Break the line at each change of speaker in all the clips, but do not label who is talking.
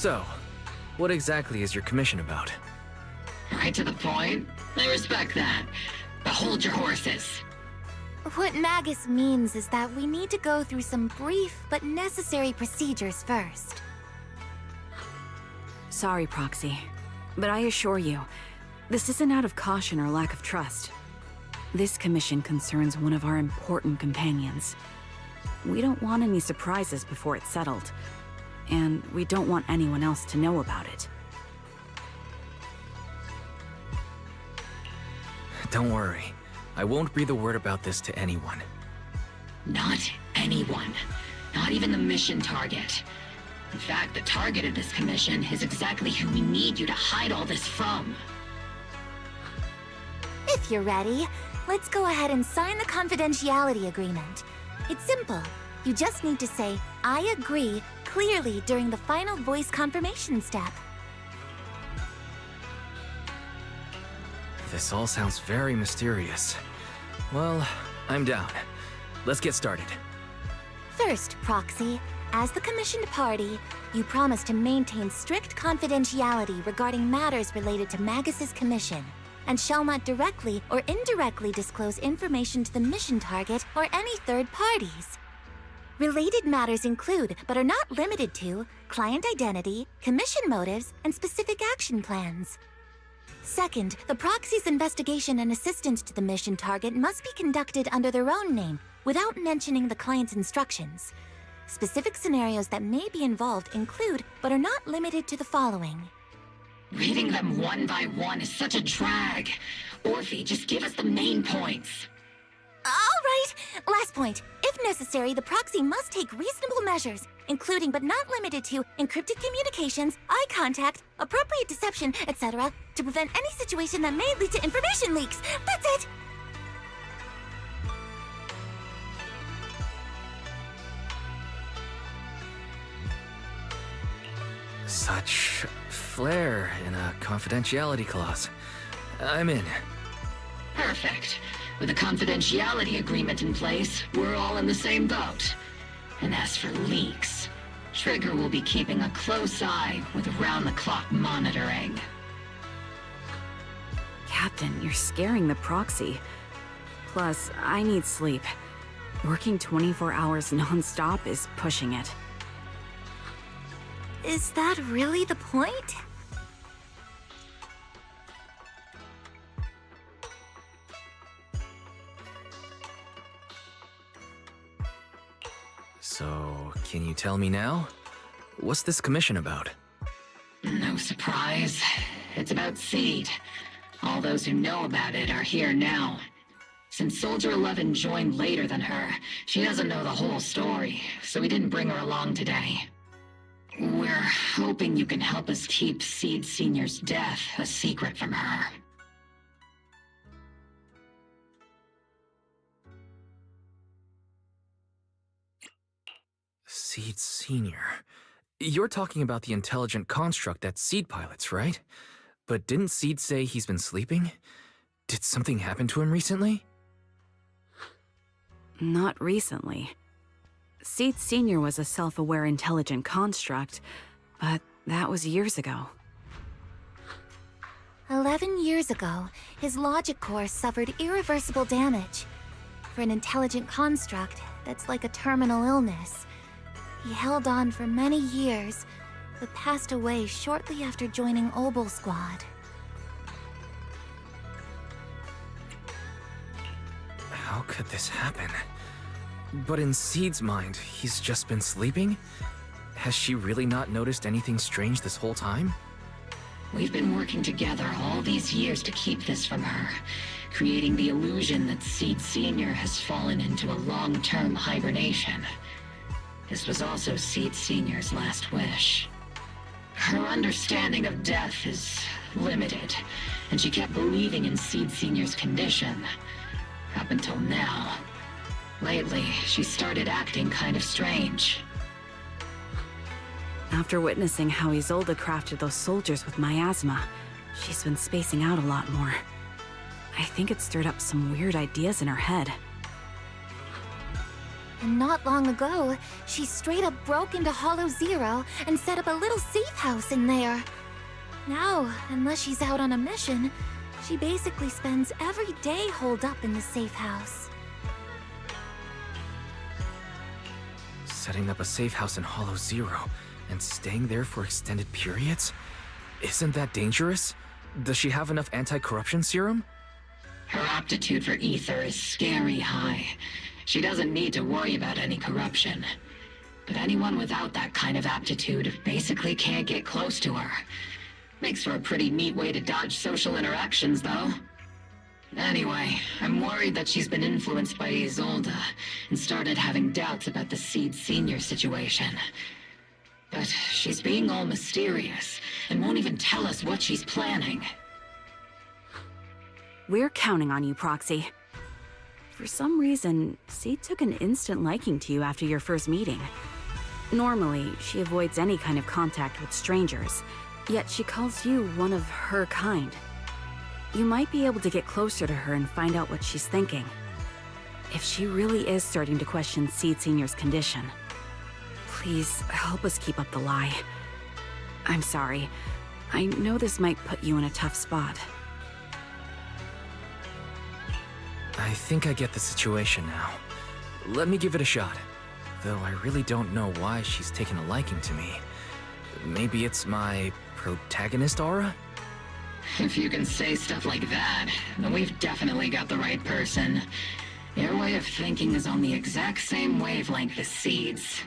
So, what exactly is your commission about?
Right to the point. I respect that. But hold your horses.
What Magus means is that we need to go through some brief but necessary procedures first.
Sorry, Proxy, but I assure you, this isn't out of caution or lack of trust. This commission concerns one of our important companions. We don't want any surprises before it's settled, and we don't want anyone else to know about it.
Don't worry. I won't breathe a word about this to anyone.
Not anyone. Not even the mission target. In fact, the target of this commission is exactly who we need you to hide all this from.
If you're ready, let's go ahead and sign the confidentiality agreement. It's simple. You just need to say, "I agree," clearly during the final voice confirmation step.
This all sounds very mysterious. Well, I'm down. Let's get started.
First, Proxy, as the commissioned party, you promise to maintain strict confidentiality regarding matters related to Magus's commission, and shall not directly or indirectly disclose information to the mission target or any third parties. Related matters include, but are not limited to, client identity, commission motives, and specific action plans. Second, the Proxy's investigation and assistance to the mission target must be conducted under their own name, without mentioning the client's instructions. Specific scenarios that may be involved include, but are not limited to the following.
Reading them one by one is such a drag. Orphe, just give us the main points.
All right, last point. If necessary, the Proxy must take reasonable measures, including but not limited to encrypted communications, eye contact, appropriate deception, etc., to prevent any situation that may lead to information leaks. That's it!
Such flair in a confidentiality clause. I'm in.
Perfect. With a confidentiality agreement in place, we're all in the same boat. And as for leaks, Trigger will be keeping a close eye with round-the-clock monitoring.
Captain, you're scaring the Proxy. Plus, I need sleep. Working 24 hours non-stop is pushing it.
Is that really the point?
So, can you tell me now? What's this commission about?
No surprise. It's about Seed. All those who know about it are here now. Since Soldier 11 joined later than her, she doesn't know the whole story, so we didn't bring her along today. We're hoping you can help us keep Seed Senior's death a secret from her.
Seed Senior. You're talking about the intelligent construct that Seed pilots, right? But didn't Seed say he's been sleeping? Did something happen to him recently?
Not recently. Seed Senior was a self-aware intelligent construct, but that was years ago.
11 years ago, his logic core suffered irreversible damage. For an intelligent construct, that's like a terminal illness. He held on for many years, but passed away shortly after joining Obel Squad.
How could this happen? But in Seed's mind, he's just been sleeping? Has she really not noticed anything strange this whole time?
We've been working together all these years to keep this from her, creating the illusion that Seed Senior has fallen into a long-term hibernation. This was also Seed Senior's last wish. Her understanding of death is limited, and she kept believing in Seed Senior's condition. Up until now. Lately, she started acting kind of strange.
After witnessing how Isolde crafted those soldiers with miasma, she's been spacing out a lot more. I think it stirred up some weird ideas in her head.
And not long ago, she straight up broke into Hollow Zero and set up a little safe house in there. Now, unless she's out on a mission, she basically spends every day holed up in the safe house.
Setting up a safe house in Hollow Zero and staying there for extended periods? Isn't that dangerous? Does she have enough anti-corruption serum?
Her aptitude for ether is scary high. She doesn't need to worry about any corruption. But anyone without that kind of aptitude basically can't get close to her. Makes for a pretty neat way to dodge social interactions, though. Anyway, I'm worried that she's been influenced by Isolde and started having doubts about the Seed Senior situation. But she's being all mysterious and won't even tell us what she's planning.
We're counting on you, Proxy. For some reason, Seed took an instant liking to you after your first meeting. Normally, she avoids any kind of contact with strangers, yet she calls you one of her kind. You might be able to get closer to her and find out what she's thinking. If she really is starting to question Seed Senior's condition, please help us keep up the lie. I'm sorry. I know this might put you in a tough spot.
I think I get the situation now. Let me give it a shot. Though I really don't know why she's taken a liking to me. Maybe it's my protagonist aura?
If you can say stuff like that, then we've definitely got the right person. Your way of thinking is on the exact same wavelength as Seed's.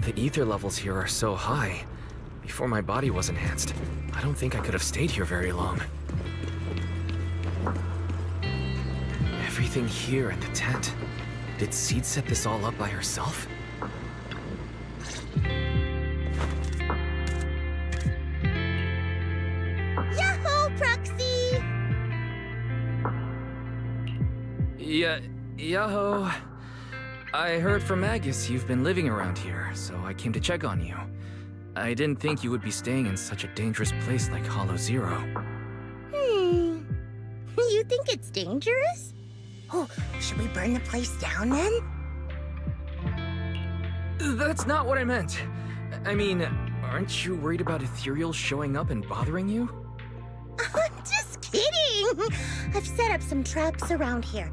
The ether levels here are so high. Before my body was enhanced, I don't think I could have stayed here very long. Everything here at the tent. Did Seed set this all up by herself?
Yahoo, Proxy!
Yahoo! I heard from Agus you've been living around here, so I came to check on you. I didn't think you would be staying in such a dangerous place like Hollow Zero.
You think it's dangerous? Oh, should we burn the place down then?
That's not what I meant. I mean, aren't you worried about ethereals showing up and bothering you?
I'm just kidding! I've set up some traps around here.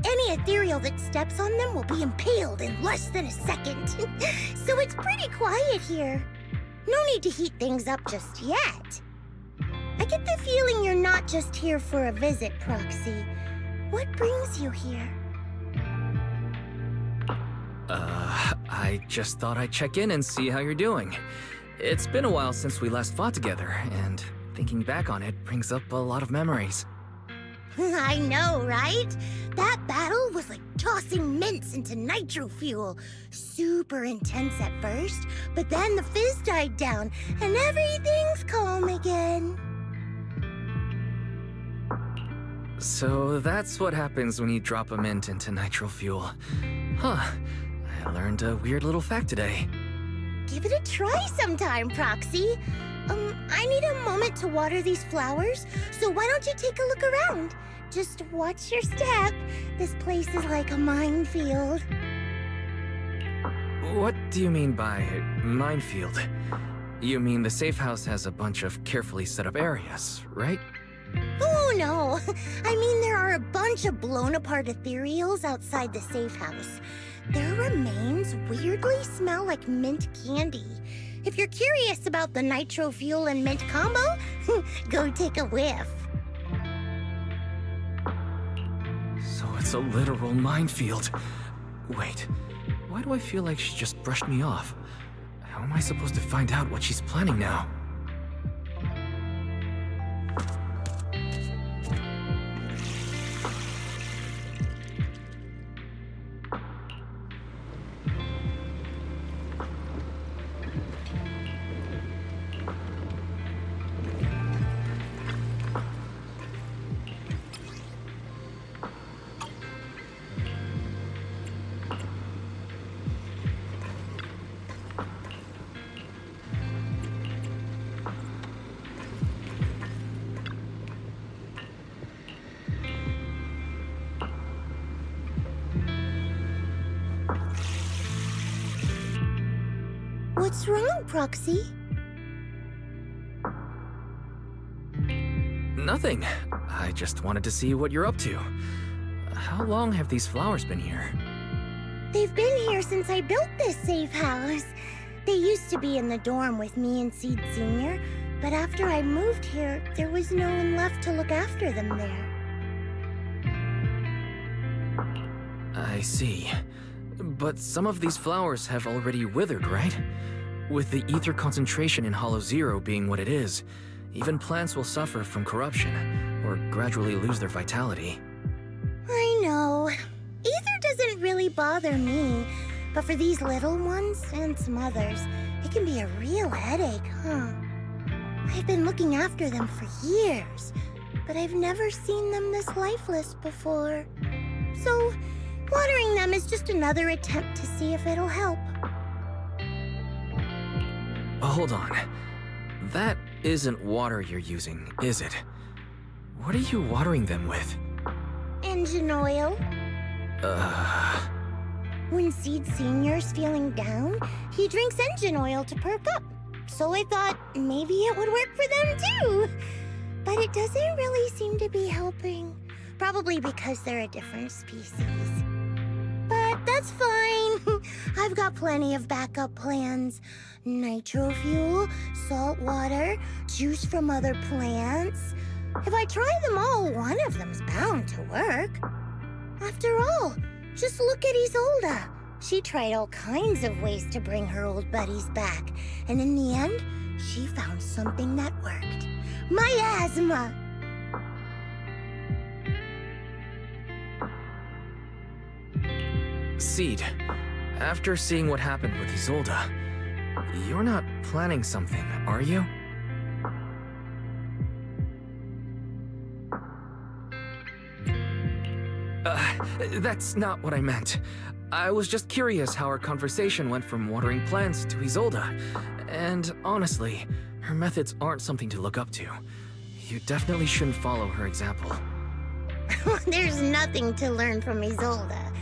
Any ethereal that steps on them will be impaled in less than a second. So it's pretty quiet here. No need to heat things up just yet. I get the feeling you're not just here for a visit, Proxy. What brings you here?
I just thought I'd check in and see how you're doing. It's been a while since we last fought together, and thinking back on it brings up a lot of memories.
I know, right? That battle was like tossing mints into nitro fuel. Super intense at first, but then the fizz died down, and everything's calm again.
So that's what happens when you drop a mint into nitro fuel. Huh. I learned a weird little fact today.
Give it a try sometime, Proxy. I need a moment to water these flowers, so why don't you take a look around? Just watch your step. This place is like a minefield.
What do you mean by minefield? You mean the safe house has a bunch of carefully set up areas, right?
Oh, no. I mean, there are a bunch of blown-apart ethereals outside the safe house. Their remains weirdly smell like mint candy. If you're curious about the nitro fuel and mint combo, go take a whiff.
So it's a literal minefield. Wait, why do I feel like she just brushed me off? How am I supposed to find out what she's planning now?
What's wrong, Proxy?
Nothing. I just wanted to see what you're up to. How long have these flowers been here?
They've been here since I built this safe house. They used to be in the dorm with me and Seed Sr., but after I moved here, there was no one left to look after them there.
I see. But some of these flowers have already withered, right? With the ether concentration in Hollow Zero being what it is, even plants will suffer from corruption, or gradually lose their vitality.
I know. Ether doesn't really bother me, but for these little ones, and some others, it can be a real headache, huh? I've been looking after them for years, but I've never seen them this lifeless before. So, watering them is just another attempt to see if it'll help.
Hold on. That isn't water you're using, is it? What are you watering them with?
Engine oil. When Seed Senior's feeling down, he drinks engine oil to perk up. So I thought maybe it would work for them too. But it doesn't really seem to be helping. Probably because they're a different species. But that's fine. I've got plenty of backup plans. Nitro fuel, salt water, juice from other plants. If I try them all, one of them's bound to work. After all, just look at Isolda. She tried all kinds of ways to bring her old buddies back, and in the end, she found something that worked. Miasma!
Seed, after seeing what happened with Isolda, you're not planning something, are you? That's not what I meant. I was just curious how our conversation went from watering plants to Isolda. And honestly, her methods aren't something to look up to. You definitely shouldn't follow her example.
There's nothing to learn from Isolda.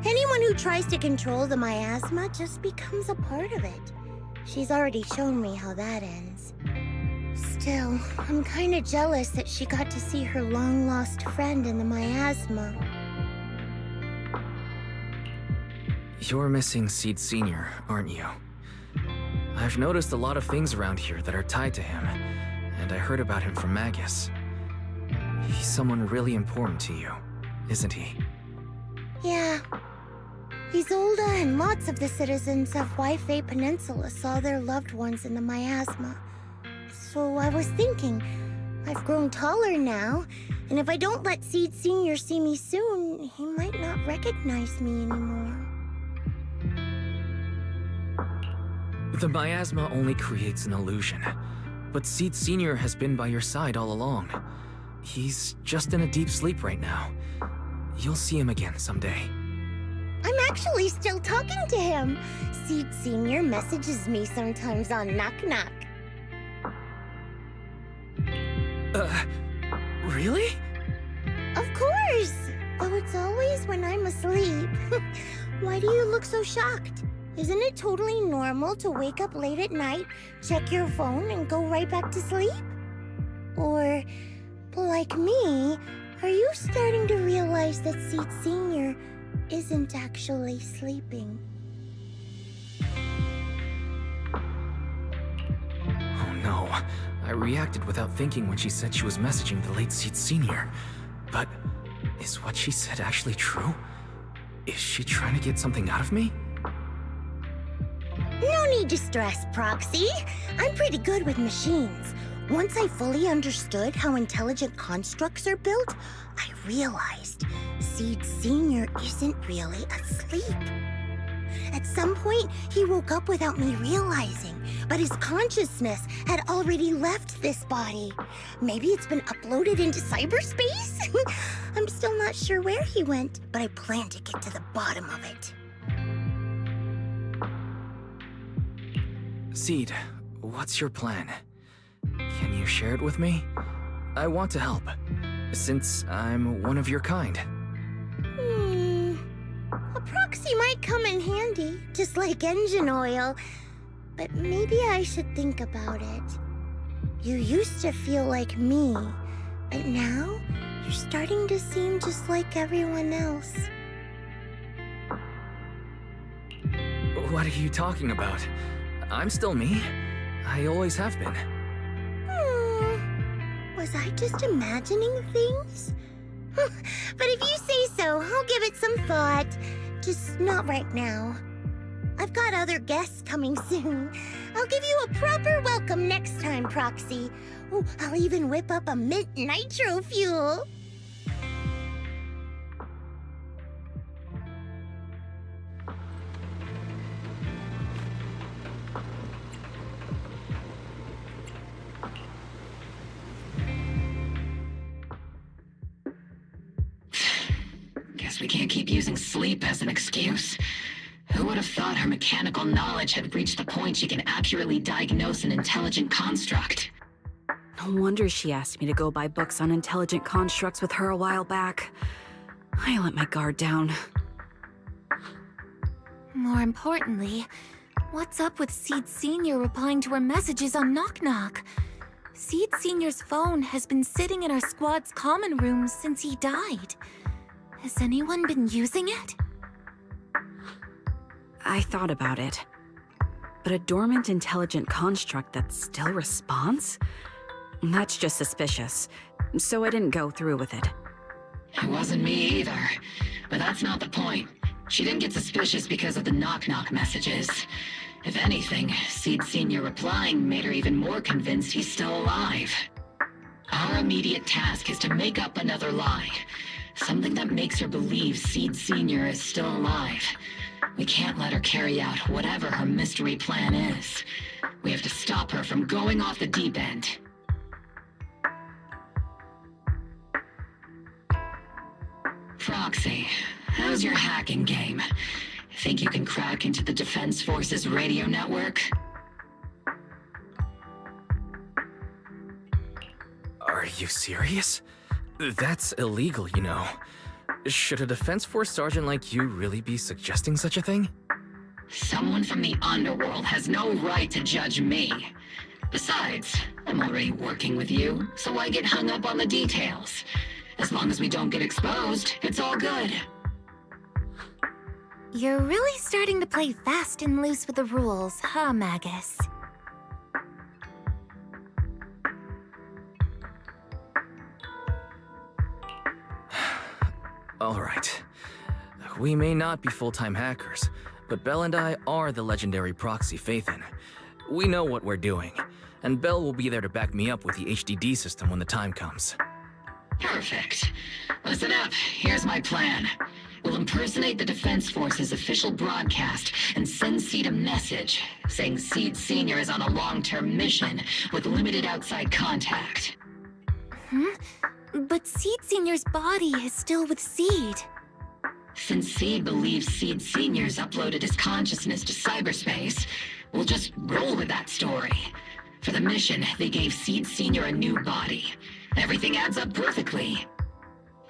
Anyone who tries to control the miasma just becomes a part of it. She's already shown me how that ends. Still, I'm kinda jealous that she got to see her long-lost friend in the miasma.
You're missing Seed Sr., aren't you? I've noticed a lot of things around here that are tied to him, and I heard about him from Magus. He's someone really important to you, isn't he?
Yeah. Isolda and lots of the citizens of Wi-Fi Peninsula saw their loved ones in the miasma. So I was thinking, I've grown taller now, and if I don't let Seed Sr. see me soon, he might not recognize me anymore.
The miasma only creates an illusion, but Seed Sr. has been by your side all along. He's just in a deep sleep right now. You'll see him again someday.
I'm actually still talking to him. Seed Sr. messages me sometimes on Knock Knock.
Really?
Of course! Though it's always when I'm asleep. Why do you look so shocked? Isn't it totally normal to wake up late at night, check your phone, and go right back to sleep? Or, like me, are you starting to realize that Seed Sr. isn't actually sleeping?
Oh no. I reacted without thinking when she said she was messaging the late Seed Sr. But is what she said actually true? Is she trying to get something out of me?
No need to stress, Proxy. I'm pretty good with machines. Once I fully understood how intelligent constructs are built, I realized Seed Sr. isn't really asleep. At some point, he woke up without me realizing, but his consciousness had already left this body. Maybe it's been uploaded into cyberspace? I'm still not sure where he went, but I plan to get to the bottom of it.
Seed, what's your plan? Can you share it with me? I want to help, since I'm one of your kind.
A proxy might come in handy, just like engine oil. but maybe I should think about it. You used to feel like me, but now you're starting to seem just like everyone else.
What are you talking about? I'm still me. I always have been.
Was I just imagining things? But if you say so, I'll give it some thought. Just not right now. I've got other guests coming soon. I'll give you a proper welcome next time, Proxy. Oh, I'll even whip up a mint nitro fuel.
Guess we can't keep using sleep as an excuse. Who would have thought her mechanical knowledge had reached the point she can accurately diagnose an intelligent construct?
No wonder she asked me to go buy books on intelligent constructs with her a while back. I let my guard down.
More importantly, what's up with Seed Sr. replying to her messages on Knock Knock? Seed Sr.'s phone has been sitting in our squad's common room since he died. Has anyone been using it?
I thought about it. But a dormant intelligent construct that still responds? That's just suspicious. So I didn't go through with it.
It wasn't me either. But that's not the point. She didn't get suspicious because of the knock-knock messages. If anything, Seed Sr. replying made her even more convinced he's still alive. Our immediate task is to make up another lie. Something that makes her believe Seed Sr. is still alive. We can't let her carry out whatever her mystery plan is. We have to stop her from going off the deep end. Proxy, how's your hacking game? Think you can crack into the Defense Forces radio network?
Are you serious? That's illegal, you know. Should a Defense Force sergeant like you really be suggesting such a thing?
Someone from the underworld has no right to judge me. Besides, I'm already working with you, so why get hung up on the details? As long as we don't get exposed, it's all good.
You're really starting to play fast and loose with the rules, huh, Magus?
All right. We may not be full-time hackers, but Belle and I are the legendary Proxy Faithin. We know what we're doing, and Belle will be there to back me up with the HDD system when the time comes.
Perfect. Listen up, here's my plan. We'll impersonate the Defense Force's official broadcast and send Seed a message saying Seed Sr. is on a long-term mission with limited outside contact.
But Seed Sr.'s body is still with Seed.
Since Seed believes Seed Sr.'s uploaded his consciousness to cyberspace, we'll just roll with that story. For the mission, they gave Seed Sr. a new body. Everything adds up perfectly.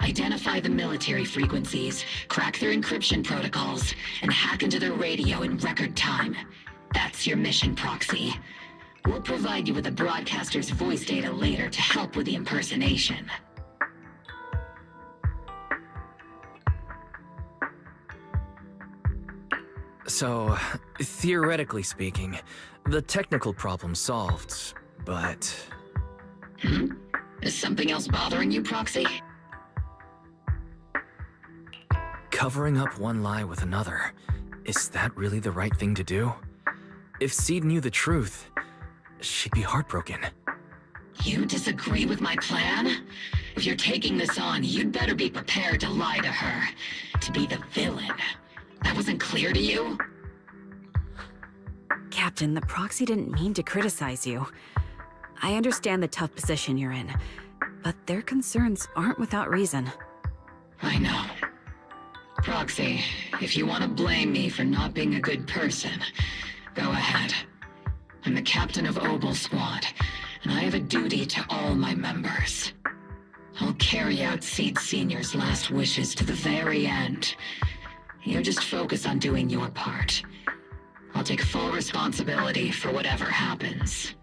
Identify the military frequencies, crack their encryption protocols, and hack into their radio in record time. That's your mission, Proxy. We'll provide you with the broadcaster's voice data later to help with the impersonation.
So, theoretically speaking, the technical problem's solved, but...
Is something else bothering you, Proxy?
Covering up one lie with another, is that really the right thing to do? If Seed knew the truth, she'd be heartbroken.
You disagree with my plan? If you're taking this on, you'd better be prepared to lie to her. To be the villain. That wasn't clear to you?
Captain, the Proxy didn't mean to criticize you. I understand the tough position you're in, but their concerns aren't without reason.
I know. Proxy, if you want to blame me for not being a good person, go ahead. I'm the captain of Obel Squad, and I have a duty to all my members. I'll carry out Seed Sr.'s last wishes to the very end. You just focus on doing your part. I'll take full responsibility for whatever happens.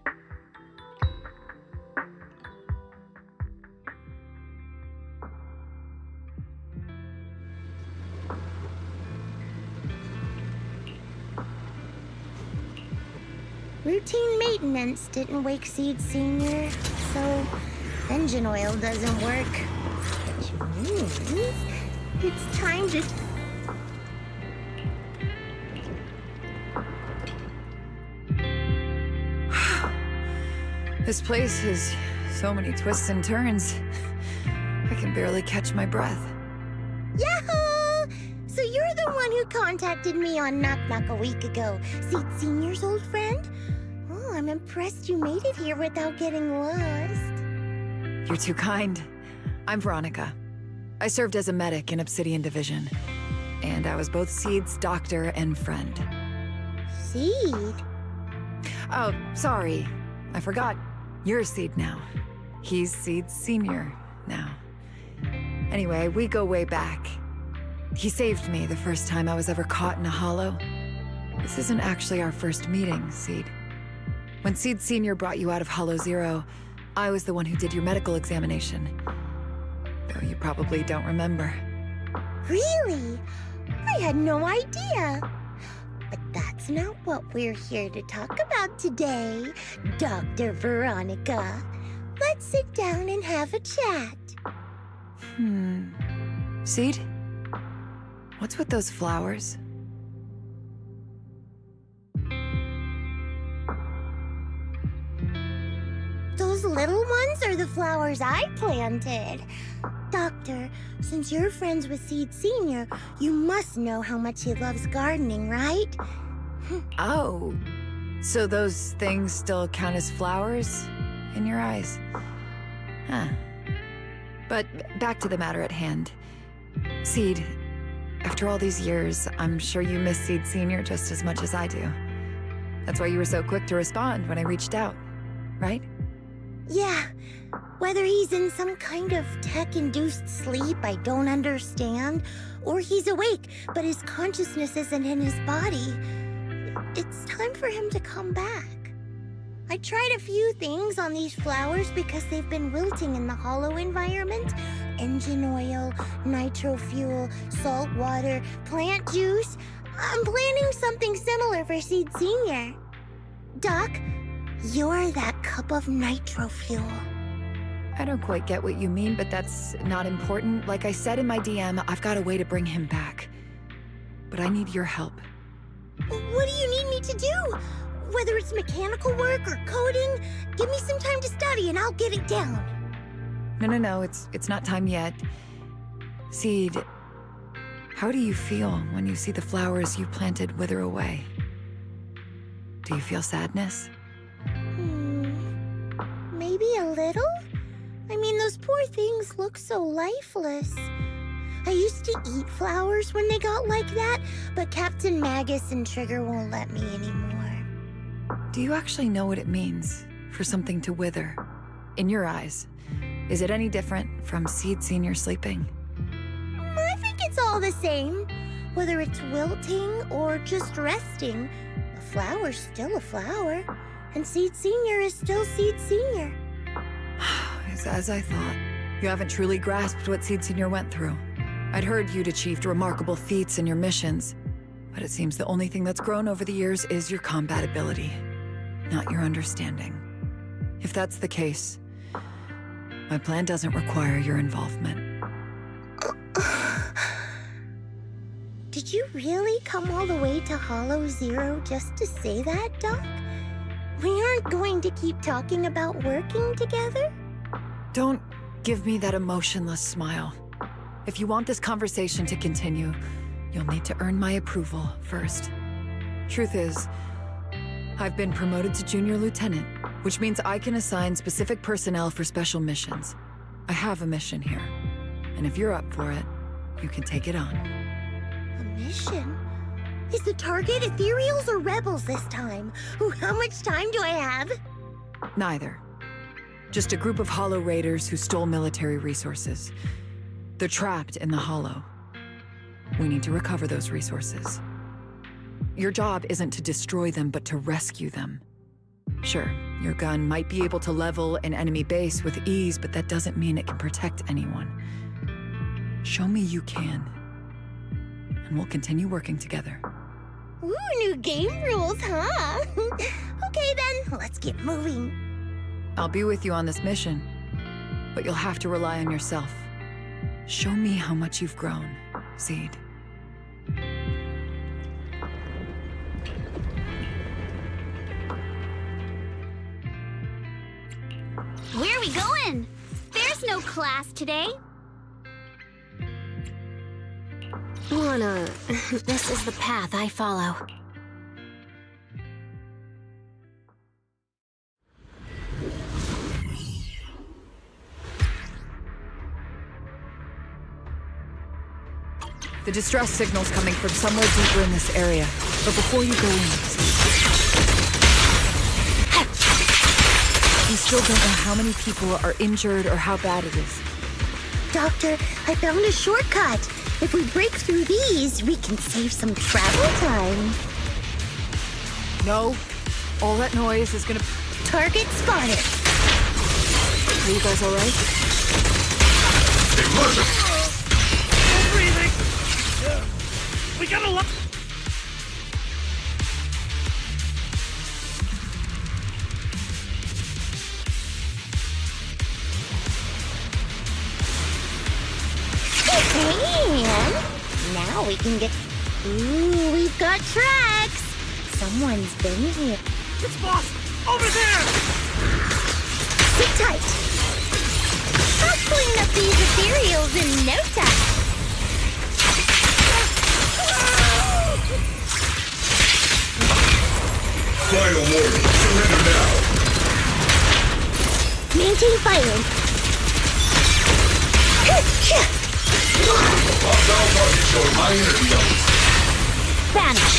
Routine maintenance didn't wake Seed Senior, so engine oil doesn't work. Which means it's time to...
This place has so many twists and turns. I can barely catch my breath.
Yahoo! So you're the one who contacted me on Knock Knock a week ago, Seed Senior's old friend? Oh, I'm impressed you made it here without getting lost.
You're too kind. I'm Veronica. I served as a medic in Obsidian Division. And I was both Seed's doctor and friend.
Seed?
Oh, sorry. I forgot. You're Seed now. He's Seed Senior now. Anyway, we go way back. He saved me the first time I was ever caught in a hollow. This isn't actually our first meeting, Seed. When Seed Senior brought you out of Hollow Zero, I was the one who did your medical examination. Though you probably don't remember.
Really? I had no idea. But that's not what we're here to talk about today, Dr. Veronica. Let's sit down and have a chat.
Seed? What's with those flowers?
Those little ones are the flowers I planted. Doctor, since you're friends with Seed Senior, you must know how much he loves gardening, right?
Oh, so those things still count as flowers in your eyes? Huh. But back to the matter at hand. Seed, after all these years, I'm sure you miss Seed Senior just as much as I do. That's why you were so quick to respond when I reached out, right?
Yeah. Whether he's in some kind of tech-induced sleep I don't understand, or he's awake, but his consciousness isn't in his body, it's time for him to come back. I tried a few things on these flowers because they've been wilting in the hollow environment. Engine oil, nitro fuel, salt water, plant juice. I'm planning something similar for Seed Senior. Doc, you're that cup of nitro fuel.
I don't quite get what you mean, but that's not important. Like I said in my DM, I've got a way to bring him back. But I need your help.
What do you need me to do? Whether it's mechanical work or coding, give me some time to study and I'll get it down.
No, it's not time yet. Seed, how do you feel when you see the flowers you planted wither away? Do you feel sadness?
Maybe a little? I mean, those poor things look so lifeless. I used to eat flowers when they got like that, but Captain Magus and Trigger won't let me anymore.
Do you actually know what it means for something to wither? In your eyes, is it any different from Seed Senior sleeping?
I think it's all the same. Whether it's wilting or just resting, a flower's still a flower, and Seed Senior is still Seed Senior.
It's as I thought. You haven't truly grasped what Seed Senior went through. I'd heard you'd achieved remarkable feats in your missions, but it seems the only thing that's grown over the years is your combat ability, not your understanding. If that's the case, my plan doesn't require your involvement.
Did you really come all the way to Hollow Zero just to say that, Doc? We aren't going to keep talking about working together?
Don't give me that emotionless smile. If you want this conversation to continue, you'll need to earn my approval first. Truth is, I've been promoted to Junior Lieutenant, which means I can assign specific personnel for special missions. I have a mission here, and if you're up for it, you can take it on.
A mission? Is the target Ethereals or Rebels this time? Ooh, how much time do I have?
Neither. Just a group of Hollow Raiders who stole military resources. They're trapped in the Hollow. We need to recover those resources.
Your job isn't to destroy them, but to rescue them. Sure, your gun might be able to level an enemy base with ease, but that doesn't mean it can protect anyone. Show me you can, and we'll continue working together.
Ooh, new game rules, huh? Okay then, let's get moving.
I'll be with you on this mission, but you'll have to rely on yourself. Show me how much you've grown, Seed.
Where are we going? There's no class today.
Lana, this is the path I follow.
The distress signal's coming from somewhere deeper in this area. But before you go in, we still don't know how many people are injured or how bad it is.
Doctor, I found a shortcut. If we break through these, we can save some travel time.
No. All that noise is gonna...
Target spotted.
Are you guys alright?
Breathing! We gotta look!
And now we can get... Ooh, we've got tracks. Someone's been here.
It's boss! Over there!
Sit tight. I'll clean up these ethereals in no time.
Final warning. Surrender now.
Maintain firing.
Hostile target showing high energy levels.
Vanish.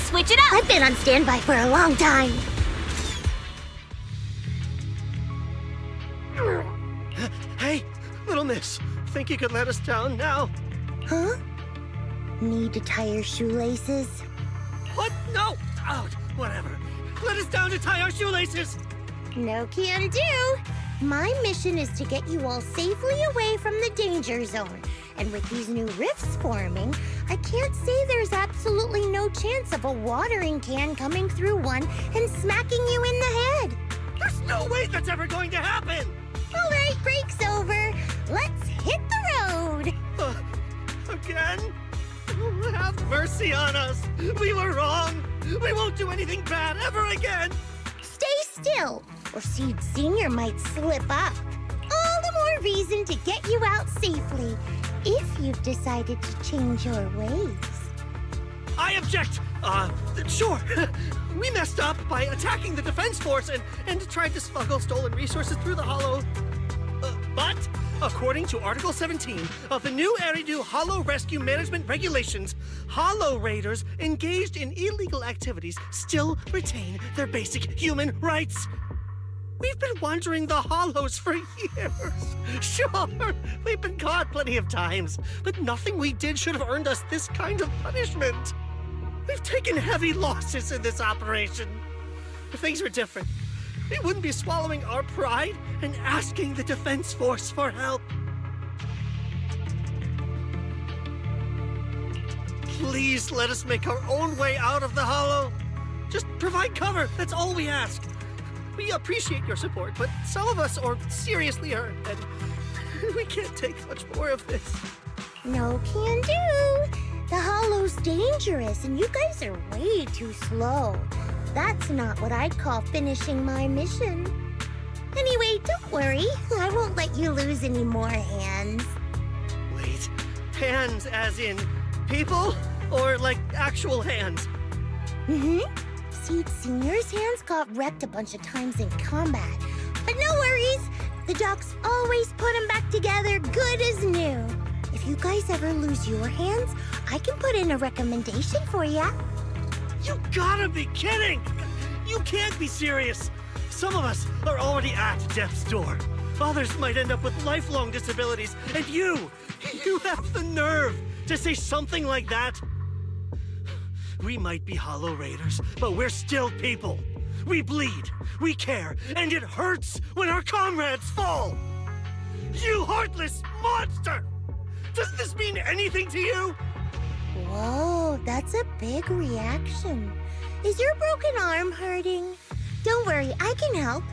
Switch it up!
I've been on standby for a long time.
Hey, little miss. Think you could let us down now?
Huh? Need to tie your shoelaces?
What? No! Out! Whatever. Let us down to tie our shoelaces!
No can do. My mission is to get you all safely away from the danger zone. And with these new rifts forming, I can't say there's absolutely no chance of a watering can coming through one and smacking you in the head.
There's no way that's ever going to happen!
All right, break's over. Let's hit the road.
Again? Have mercy on us! We were wrong! We won't do anything bad ever again!
Stay still, or Seed Senior might slip up. All the more reason to get you out safely, if you've decided to change your ways.
I object! Sure. We messed up by attacking the defense force and tried to smuggle stolen resources through the Hollow. But, according to Article 17 of the new Eridu Hollow Rescue Management Regulations, Hollow Raiders engaged in illegal activities still retain their basic human rights. We've been wandering the Hollows for years. Sure, we've been caught plenty of times, but nothing we did should have earned us this kind of punishment. We've taken heavy losses in this operation. If things were different, we wouldn't be swallowing our pride and asking the defense force for help. Please let us make our own way out of the Hollow. Just provide cover, that's all we ask. We appreciate your support, but some of us are seriously hurt, and we can't take much more of this.
No can do. The Hollow's dangerous, and you guys are way too slow. That's not what I'd call finishing my mission. Anyway, don't worry. I won't let you lose any more hands.
Wait, hands as in people? Or like actual hands?
Mm-hmm. Seed Senior's hands got wrecked a bunch of times in combat. But no worries. The docs always put them back together good as new. If you guys ever lose your hands, I can put in a recommendation for ya.
You gotta be kidding! You can't be serious! Some of us are already at death's door. Others might end up with lifelong disabilities, and you have the nerve to say something like that? We might be Hollow Raiders, but we're still people. We bleed, we care, and it hurts when our comrades fall! You heartless monster! Does this mean anything to you?
Whoa, that's a big reaction. Is your broken arm hurting? Don't worry, I can help.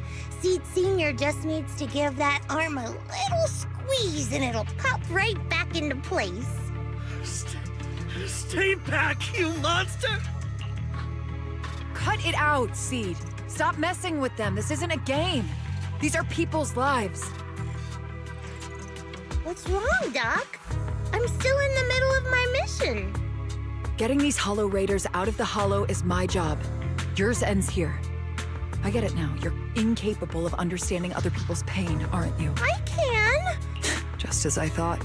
Seed Senior just needs to give that arm a little squeeze and it'll pop right back into place.
Stay back, you monster!
Cut it out, Seed. Stop messing with them. This isn't a game. These are people's lives.
What's wrong, Doc? I'm still in the middle of my mission.
Getting these Hollow Raiders out of the Hollow is my job. Yours ends here. I get it now. You're incapable of understanding other people's pain, aren't you?
I can.
Just as I thought.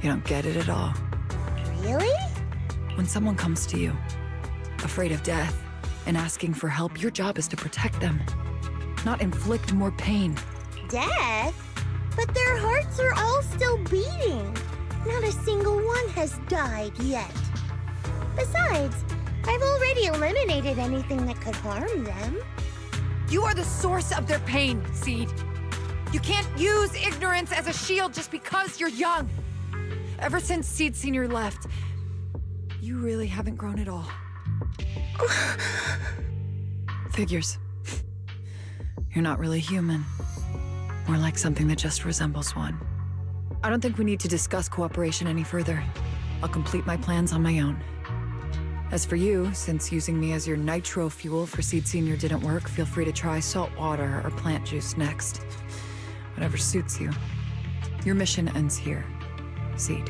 You don't get it at all.
Really?
When someone comes to you, afraid of death, and asking for help, your job is to protect them, not inflict more pain.
Death? But their hearts are all still beating. Not a single one has died yet. Besides, I've already eliminated anything that could harm them.
You are the source of their pain, Seed. You can't use ignorance as a shield just because you're young. Ever since Seed Senior left, you really haven't grown at all. Figures. You're not really human. More like something that just resembles one. I don't think we need to discuss cooperation any further. I'll complete my plans on my own. As for you, since using me as your nitro fuel for Seed Senior didn't work, feel free to try salt water or plant juice next. Whatever suits you. Your mission ends here, Seed.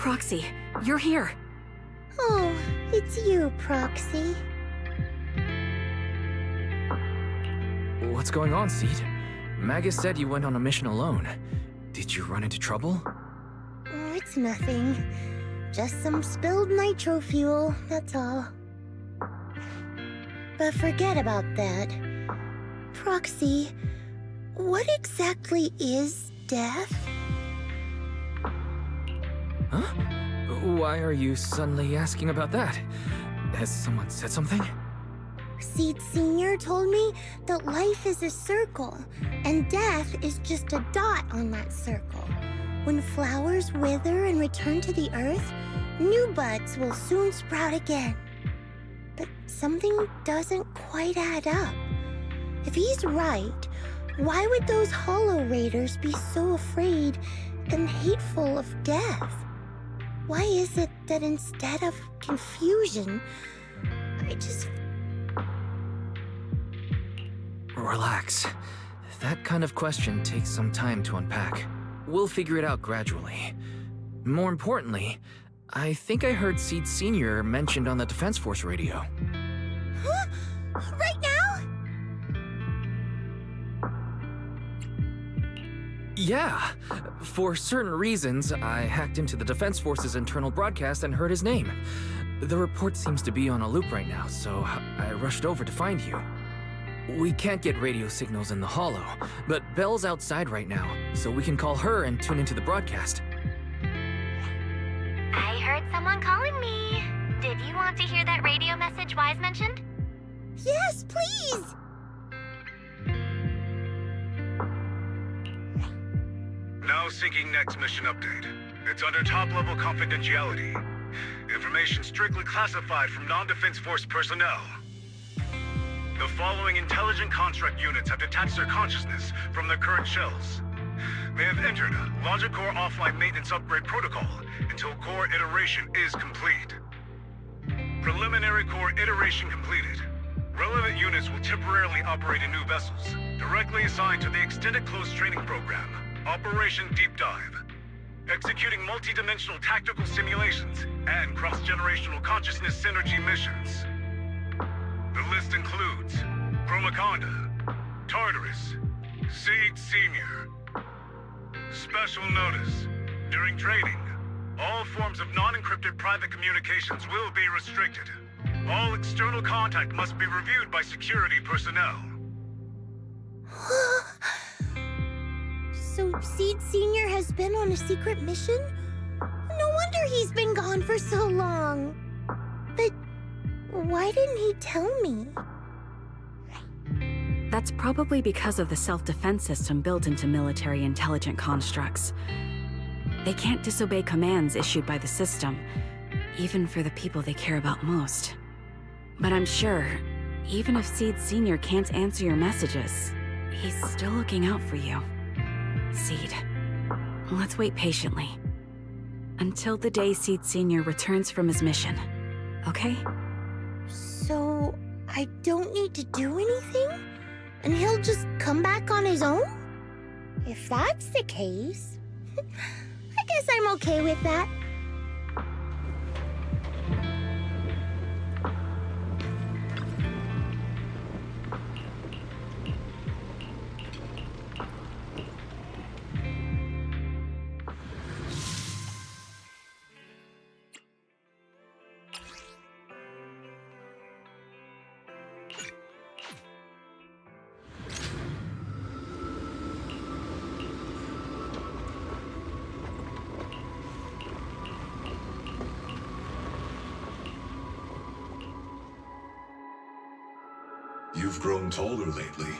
Proxy, you're here.
Oh, it's you, Proxy.
What's going on, Seed? Magus said you went on a mission alone. Did you run into trouble?
Oh, it's nothing. Just some spilled nitro fuel, that's all. But forget about that. Proxy, what exactly is death?
Huh? Why are you suddenly asking about that? Has someone said something?
Seed Senior told me that life is a circle, and death is just a dot on that circle. When flowers wither and return to the earth, new buds will soon sprout again. But something doesn't quite add up. If he's right, why would those Hollow Raiders be so afraid and hateful of death? Why is it that instead of confusion, I just...
Relax. That kind of question takes some time to unpack. We'll figure it out gradually. More importantly, I think I heard Seed Senior mentioned on the Defense Force radio.
Huh? Right now?
Yeah. For certain reasons, I hacked into the Defense Force's internal broadcast and heard his name. The report seems to be on a loop right now, so I rushed over to find you. We can't get radio signals in the Hollow, but Belle's outside right now, so we can call her and tune into the broadcast.
I heard someone calling me. Did you want to hear that radio message Wise mentioned?
Yes, please!
Now syncing next mission update. It's under top-level confidentiality. Information strictly classified from non-Defense Force personnel. The following intelligent construct units have detached their consciousness from their current shells. They have entered Logic Core offline maintenance upgrade protocol until core iteration is complete. Preliminary core iteration completed. Relevant units will temporarily operate in new vessels, directly assigned to the Extended Close Training Program, Operation Deep Dive, executing multi-dimensional tactical simulations and cross-generational consciousness synergy missions. The list includes Chromaconda, Tartarus, Seed Senior. Special notice. During training, all forms of non-encrypted private communications will be restricted. All external contact must be reviewed by security personnel.
So Seed Senior has been on a secret mission? No wonder he's been gone for so long. But why didn't he tell me?
That's probably because of the self-defense system built into military intelligent constructs. They can't disobey commands issued by the system, even for the people they care about most. But I'm sure, even if Seed Senior can't answer your messages, he's still looking out for you. Seed, let's wait patiently. Until the day Seed Senior returns from his mission, okay?
So I don't need to do anything? And he'll just come back on his own? If that's the case, I guess I'm okay with that.
You've grown taller lately.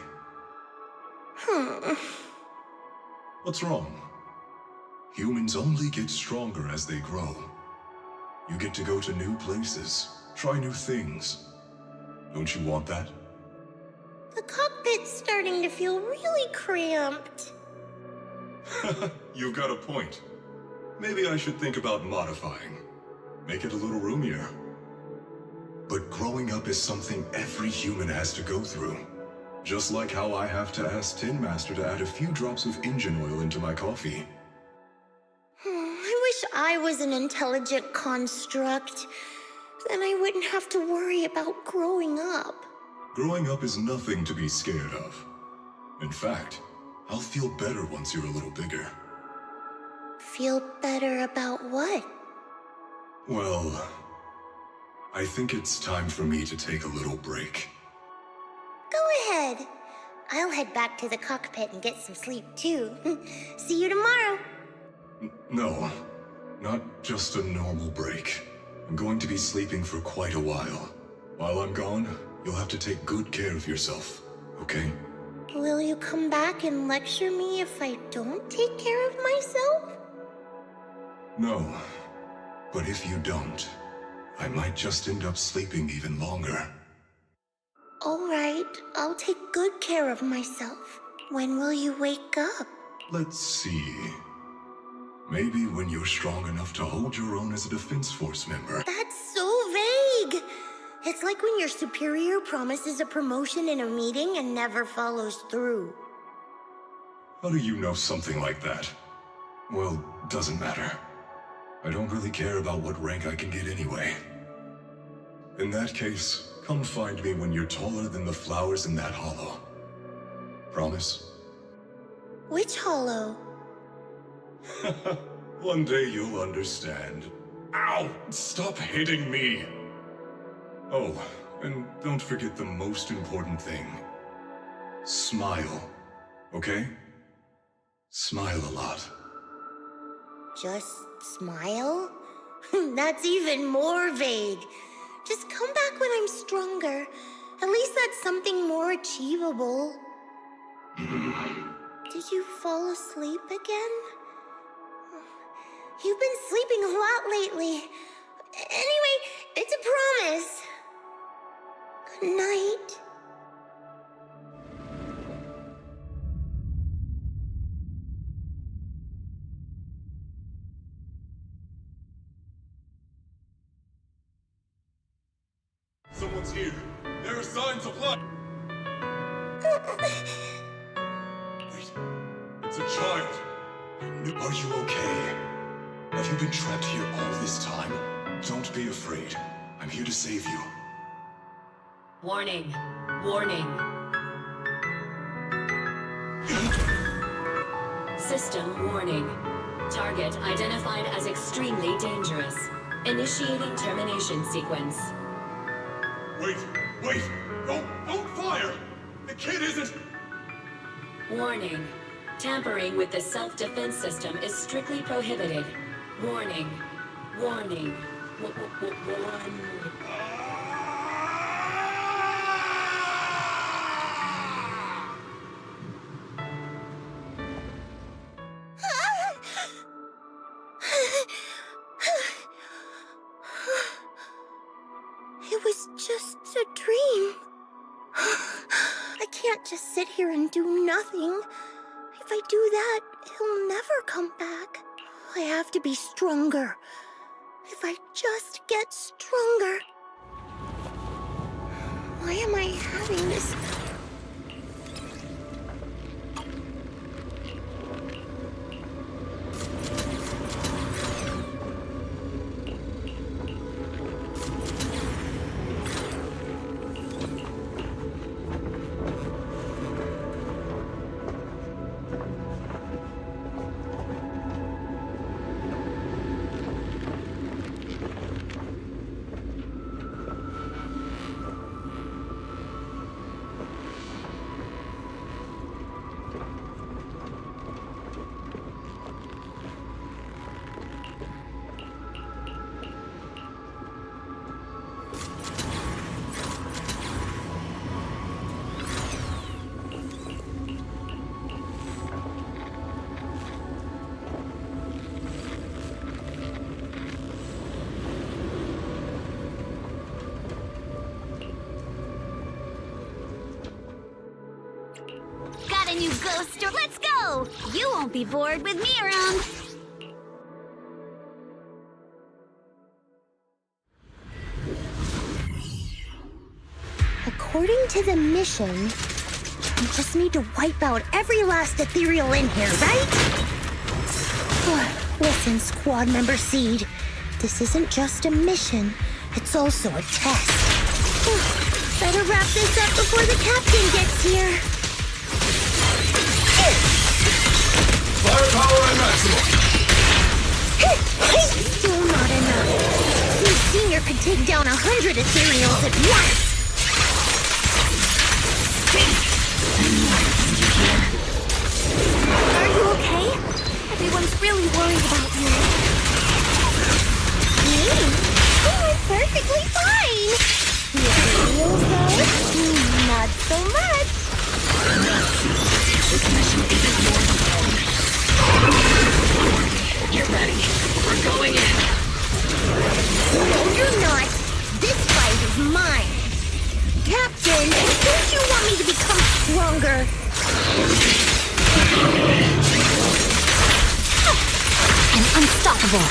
What's wrong? Humans only get stronger as they grow. You get to go to new places, try new things. Don't you want that?
The cockpit's starting to feel really cramped.
You've got a point. Maybe I should think about modifying. Make it a little roomier. But growing up is something every human has to go through. Just like how I have to ask Tin Master to add a few drops of engine oil into my coffee.
I wish wish I was an intelligent construct. Then I wouldn't have to worry about growing up.
Growing up is nothing to be scared of. In fact, I'll feel better once you're a little bigger.
Feel better about what?
Well, I think it's time for me to take a little break.
Go ahead. I'll head back to the cockpit and get some sleep too. See you tomorrow.
No, not just a normal break. I'm going to be sleeping for quite a while. While I'm gone, you'll have to take good care of yourself, okay?
Will you come back and lecture me if I don't take care of myself?
No, but if you don't, I might just end up sleeping even longer.
All right, I'll take good care of myself. When will you wake up?
Let's see. Maybe when you're strong enough to hold your own as a Defense Force member.
That's so vague! It's like when your superior promises a promotion in a meeting and never follows through.
How do you know something like that? Well, doesn't matter. I don't really care about what rank I can get anyway. In that case, come find me when you're taller than the flowers in that hollow. Promise?
Which hollow?
One day you'll understand. Ow! Stop hitting me! Oh, and don't forget the most important thing. Smile, okay? Smile a lot.
Just smile? That's even more vague. Just come back when I'm stronger. At least that's something more achievable. Did you fall asleep again? You've been sleeping a lot lately. Anyway, it's a promise. Good night.
Someone's here. There are signs of life. Wait, it's a child. Are you okay? Have you been trapped here all this time? Don't be afraid. I'm here to save you.
Warning. Warning. System warning. Target identified as extremely dangerous. Initiating termination sequence.
Wait! Don't fire! The kid isn't...
Warning. Tampering with the self-defense system is strictly prohibited. Warning. Warning. Warning.
It was just a dream. I can't just sit here and do nothing. If I do that, he'll never come back. I have to be stronger. If I just get stronger. Why am I having this?
Got a new ghost, or let's go! You won't be bored with me around.
According to the mission, we just need to wipe out every last ethereal in here, right? Listen, Squad Member Seed. This isn't just a mission. It's also a test. Better wrap this up before the captain gets here.
Firepower at maximum!
Still not enough. Seed Senior could take down 100 ethereals at once.
Are you okay? Everyone's really worried about you.
Me? I'm perfectly fine. The ethereals, though? Not so much.
This mission isn't yours alone. Get ready. We're going in.
No, you're not. This fight is mine. Captain, don't you want me to become stronger?
I'm unstoppable.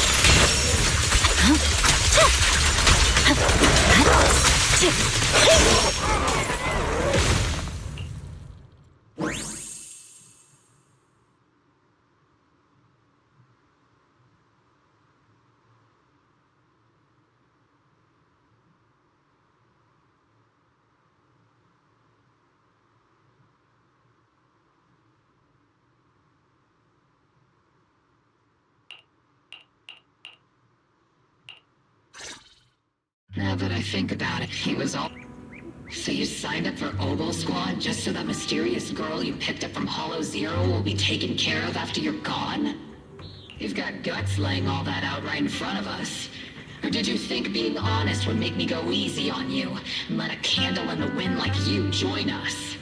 Now that I think about it, he was all... So you signed up for Oboe Squad just so that mysterious girl you picked up from Hollow Zero will be taken care of after you're gone? You've got guts laying all that out right in front of us. Or did you think being honest would make me go easy on you and let a candle in the wind like you join us?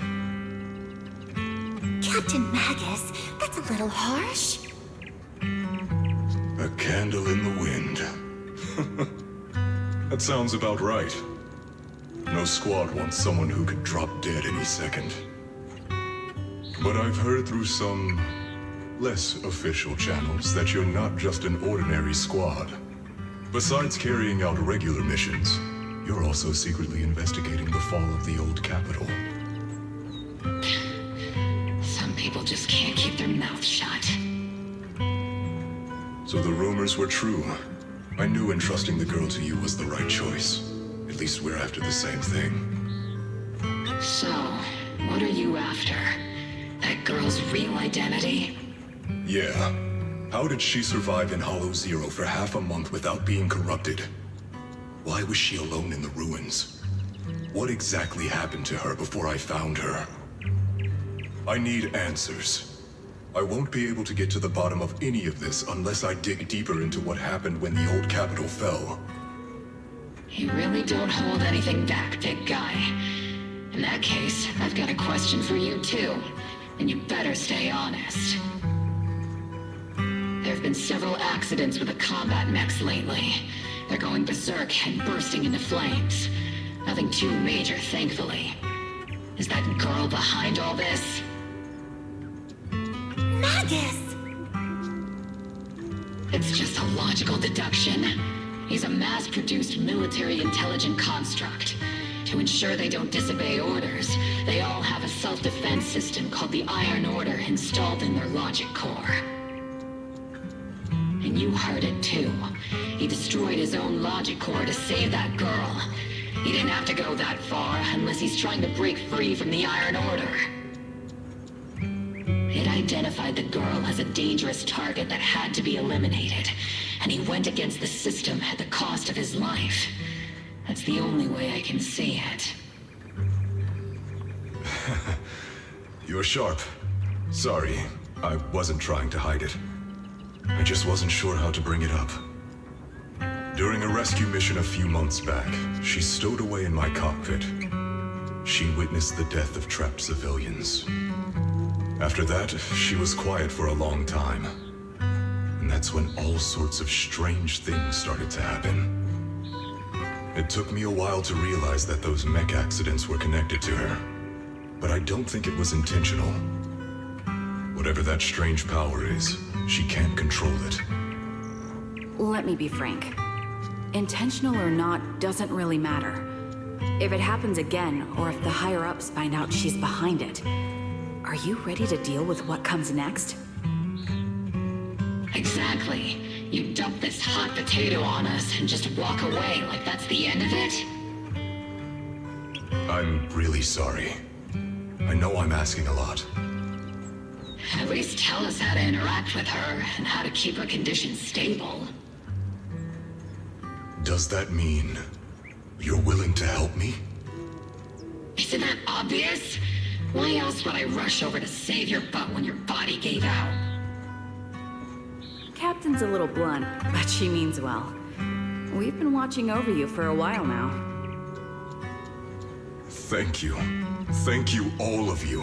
Captain Magus, that's a little harsh.
A candle in the wind. That sounds about right. No squad wants someone who could drop dead any second. But I've heard through some less official channels that you're not just an ordinary squad. Besides carrying out regular missions, you're also secretly investigating the fall of the old capital.
Some people just can't keep their mouths shut.
So the rumors were true. I knew entrusting the girl to you was the right choice. At least we're after the same thing.
So, what are you after? That girl's real identity?
Yeah. How did she survive in Hollow Zero for half a month without being corrupted? Why was she alone in the ruins? What exactly happened to her before I found her? I need answers. I won't be able to get to the bottom of any of this unless I dig deeper into what happened when the old capital fell.
You really don't hold anything back, big guy. In that case, I've got a question for you too, and you better stay honest. There have been several accidents with the combat mechs lately. They're going berserk and bursting into flames. Nothing too major, thankfully. Is that girl behind all this?
Magus!
It's just a logical deduction. He's a mass-produced military intelligent construct. To ensure they don't disobey orders, they all have a self-defense system called the Iron Order installed in their logic core. And you heard it too. He destroyed his own logic core to save that girl. He didn't have to go that far unless he's trying to break free from the Iron Order. It identified the girl as a dangerous target that had to be eliminated, and he went against the system at the cost of his life. That's the only way I can see it.
You're sharp. Sorry, I wasn't trying to hide it. I just wasn't sure how to bring it up. During a rescue mission a few months back, she stowed away in my cockpit. She witnessed the death of trapped civilians. After that, she was quiet for a long time. And that's when all sorts of strange things started to happen. It took me a while to realize that those mech accidents were connected to her. But I don't think it was intentional. Whatever that strange power is, she can't control it.
Let me be frank. Intentional or not doesn't really matter. If it happens again, or if the higher-ups find out she's behind it, are you ready to deal with what comes next?
Exactly. You dump this hot potato on us and just walk away like that's the end of it?
I'm really sorry. I know I'm asking a lot.
At least tell us how to interact with her and how to keep her condition stable.
Does that mean you're willing to help me?
Isn't that obvious? Why else would I rush over to save your butt when your body gave out?
Captain's a little blunt, but she means well. We've been watching over you for a while now.
Thank you. Thank you, all of you.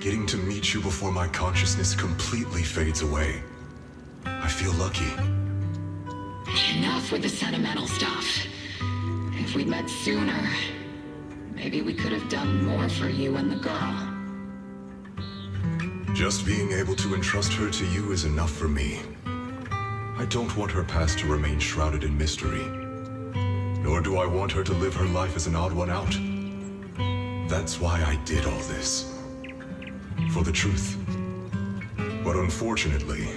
Getting to meet you before my consciousness completely fades away. I feel lucky.
Enough with the sentimental stuff. If we'd met sooner, maybe we could have done more for you and the girl.
Just being able to entrust her to you is enough for me. I don't want her past to remain shrouded in mystery. Nor do I want her to live her life as an odd one out. That's why I did all this. For the truth. But unfortunately,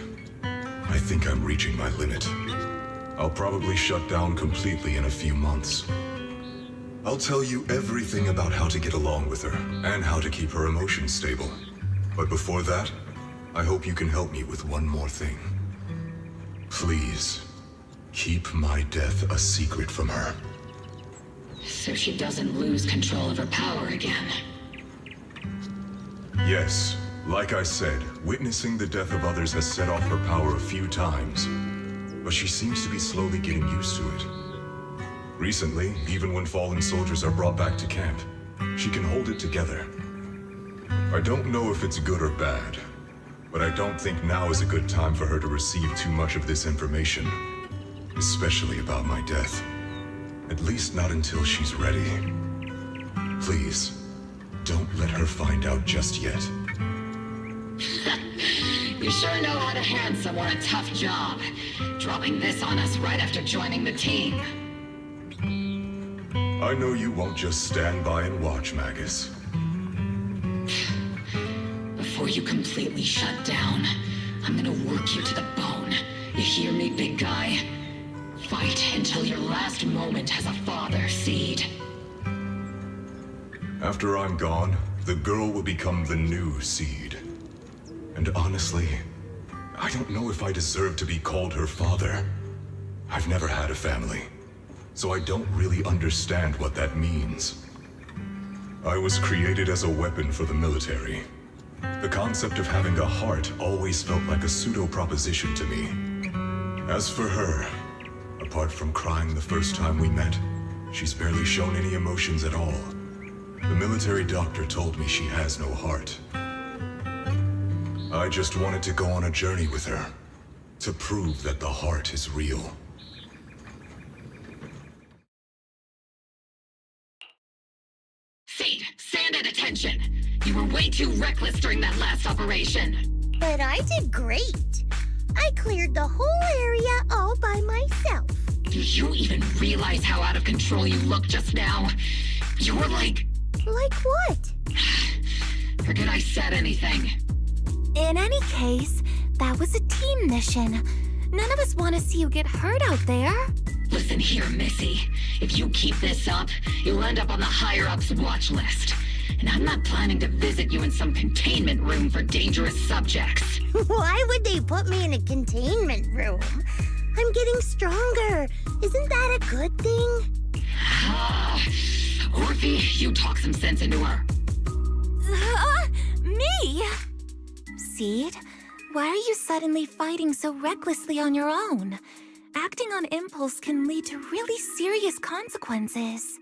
I think I'm reaching my limit. I'll probably shut down completely in a few months. I'll tell you everything about how to get along with her, and how to keep her emotions stable. But before that, I hope you can help me with one more thing. Please, keep my death a secret from her.
So she doesn't lose control of her power again.
Yes, like I said, witnessing the death of others has set off her power a few times. But she seems to be slowly getting used to it. Recently, even when fallen soldiers are brought back to camp, she can hold it together. I don't know if it's good or bad, but I don't think now is a good time for her to receive too much of this information. Especially about my death. At least not until she's ready. Please, don't let her find out just yet.
You sure know how to hand someone a tough job. Dropping this on us right after joining the team.
I know you won't just stand by and watch, Magus.
Before you completely shut down, I'm gonna work you to the bone. You hear me, big guy? Fight until your last moment as a father, Seed.
After I'm gone, the girl will become the new Seed. And honestly, I don't know if I deserve to be called her father. I've never had a family, so I don't really understand what that means. I was created as a weapon for the military. The concept of having a heart always felt like a pseudo-proposition to me. As for her, apart from crying the first time we met, she's barely shown any emotions at all. The military doctor told me she has no heart. I just wanted to go on a journey with her, to prove that the heart is real.
Seed, stand at attention. You were way too reckless during that last operation.
But I did great. I cleared the whole area all by myself.
Do you even realize how out of control you looked just now? You were like...
Like what?
Forget I said anything.
In any case, that was a team mission. None of us want to see you get hurt out there.
Listen here, Missy. If you keep this up, you'll end up on the higher-ups watch list. And I'm not planning to visit you in some containment room for dangerous subjects.
Why would they put me in a containment room? I'm getting stronger. Isn't that a good thing?
Orphe, you talk some sense into her.
Me? Seed, why are you suddenly fighting so recklessly on your own? Acting on impulse can lead to really serious consequences.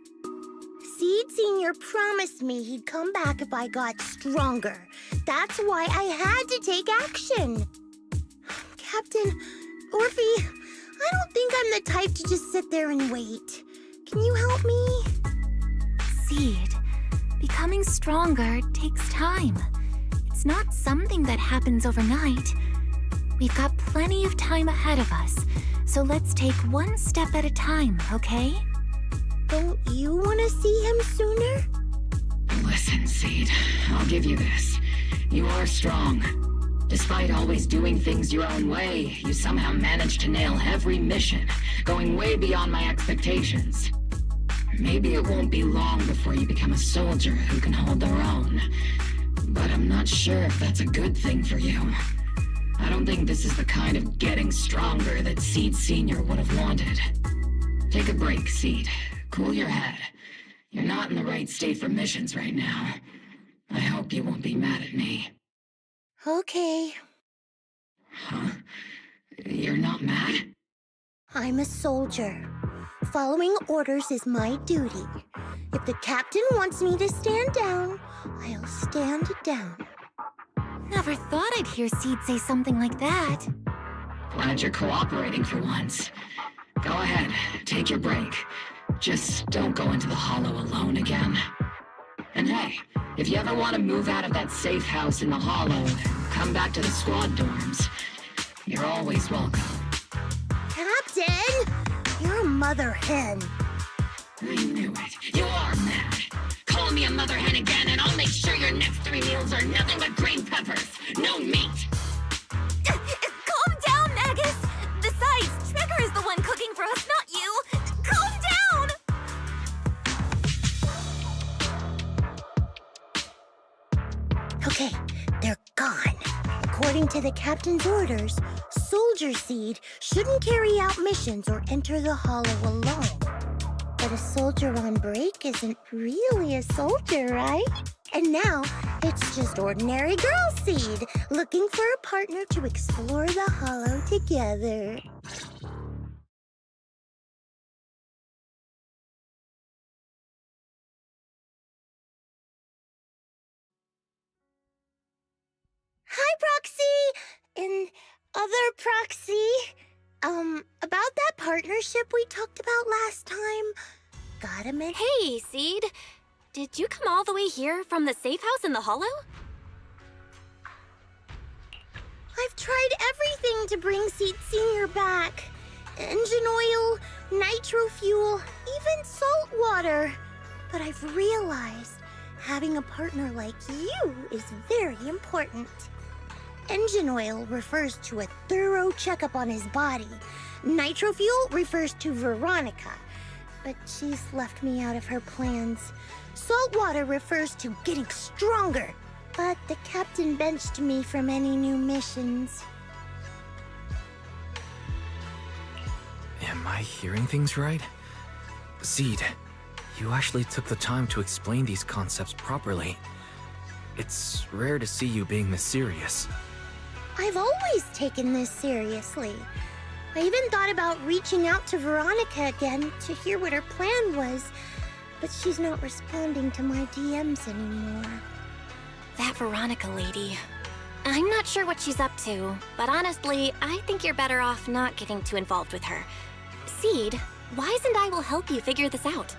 Seed Sr. promised me he'd come back if I got stronger. That's why I had to take action. Captain, Orphe, I don't think I'm the type to just sit there and wait. Can you help me?
Seed, becoming stronger takes time. It's not something that happens overnight. We've got plenty of time ahead of us, so let's take one step at a time, okay?
Don't you want to see him sooner?
Listen, Seed, I'll give you this. You are strong. Despite always doing things your own way, you somehow managed to nail every mission, going way beyond my expectations. Maybe it won't be long before you become a soldier who can hold their own. But I'm not sure if that's a good thing for you. I don't think this is the kind of getting stronger that Seed Sr. would have wanted. Take a break, Seed. Cool your head. You're not in the right state for missions right now. I hope you won't be mad at me.
Okay.
Huh? You're not mad?
I'm a soldier. Following orders is my duty. If the captain wants me to stand down, I'll stand down.
Never thought I'd hear Seed say something like that.
Glad you're cooperating for once. Go ahead, take your break. Just don't go into the hollow alone again. And hey, if you ever want to move out of that safe house in the hollow and come back to the squad dorms, you're always welcome.
Captain! You're a mother hen.
I knew it. You are mad. Call me a mother hen again and I'll make sure your next 3 meals are nothing but green peppers. No meat.
Calm down, Magus! Besides, Trigger is the one cooking for us, not you! Calm down!
Okay, they're gone. According to the captain's orders, Soldier Seed shouldn't carry out missions or enter the hollow alone. But a soldier on break isn't really a soldier, right? And now, it's just ordinary girl Seed, looking for a partner to explore the hollow together. Hi, Proxy! And other Proxy. About that partnership we talked about last time. Got a minute?
Hey, Seed. Did you come all the way here from the safe house in the hollow?
I've tried everything to bring Seed Senior back. Engine oil, nitro fuel, even salt water. But I've realized having a partner like you is very important. Engine oil refers to a thorough checkup on his body. Nitro fuel refers to Veronica, but she's left me out of her plans. Salt water refers to getting stronger, but the captain benched me from any new missions.
Am I hearing things right? Seed, you actually took the time to explain these concepts properly. It's rare to see you being this serious.
I've always taken this seriously. I even thought about reaching out to Veronica again to hear what her plan was, but she's not responding to my DMs anymore.
That Veronica lady. I'm not sure what she's up to, but honestly, I think you're better off not getting too involved with her. Seed, Wise and I will help you figure this out.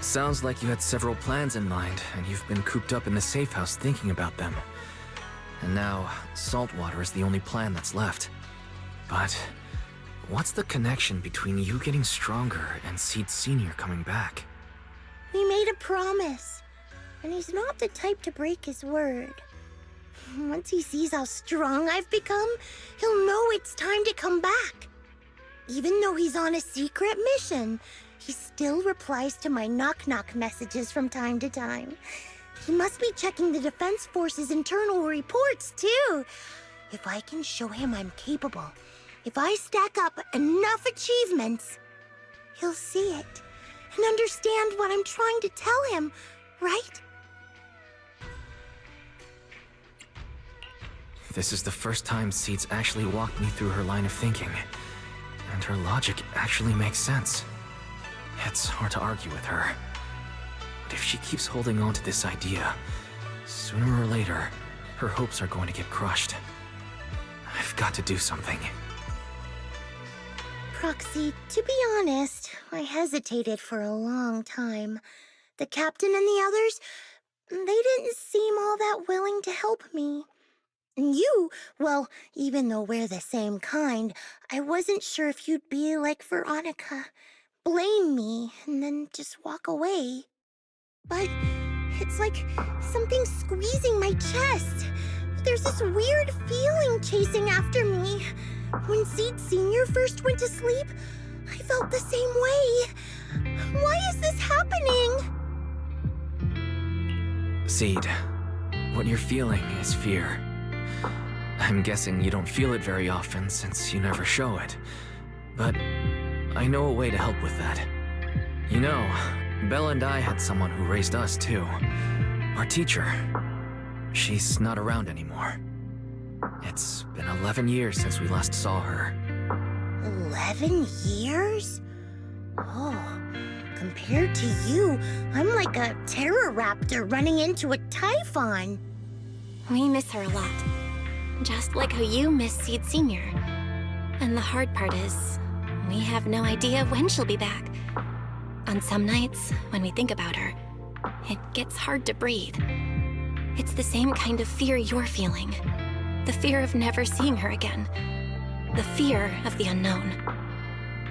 Sounds like you had several plans in mind, and you've been cooped up in the safe house thinking about them. And now, saltwater is the only plan that's left. But what's the connection between you getting stronger and Seed Sr. coming back?
We made a promise, and he's not the type to break his word. Once he sees how strong I've become, he'll know it's time to come back. Even though he's on a secret mission, he still replies to my knock-knock messages from time to time. He must be checking the Defense Force's internal reports, too. If I can show him I'm capable, if I stack up enough achievements, he'll see it and understand what I'm trying to tell him, right?
This is the first time Seed's actually walked me through her line of thinking. And her logic actually makes sense. It's hard to argue with her. But if she keeps holding on to this idea, sooner or later, her hopes are going to get crushed. I've got to do something.
Proxy, to be honest, I hesitated for a long time. The captain and the others, they didn't seem all that willing to help me. And you, well, even though we're the same kind, I wasn't sure if you'd be like Veronica. Blame me, and then just walk away. but it's like something squeezing my chest. There's this weird feeling chasing after me. When Seed Sr. first went to sleep, I felt the same way. Why is this happening?
Seed, what you're feeling is fear. I'm guessing you don't feel it very often since you never show it. But I know a way to help with that. You know, Bella and I had someone who raised us too. Our teacher. She's not around anymore. It's been 11 years since we last saw her.
11 years? Oh, compared to you, I'm like a terror raptor running into a typhon.
We miss her a lot. Just like how you miss Seed Sr. And the hard part is, we have no idea when she'll be back. On some nights, when we think about her, it gets hard to breathe. It's the same kind of fear you're feeling. The fear of never seeing her again. The fear of the unknown.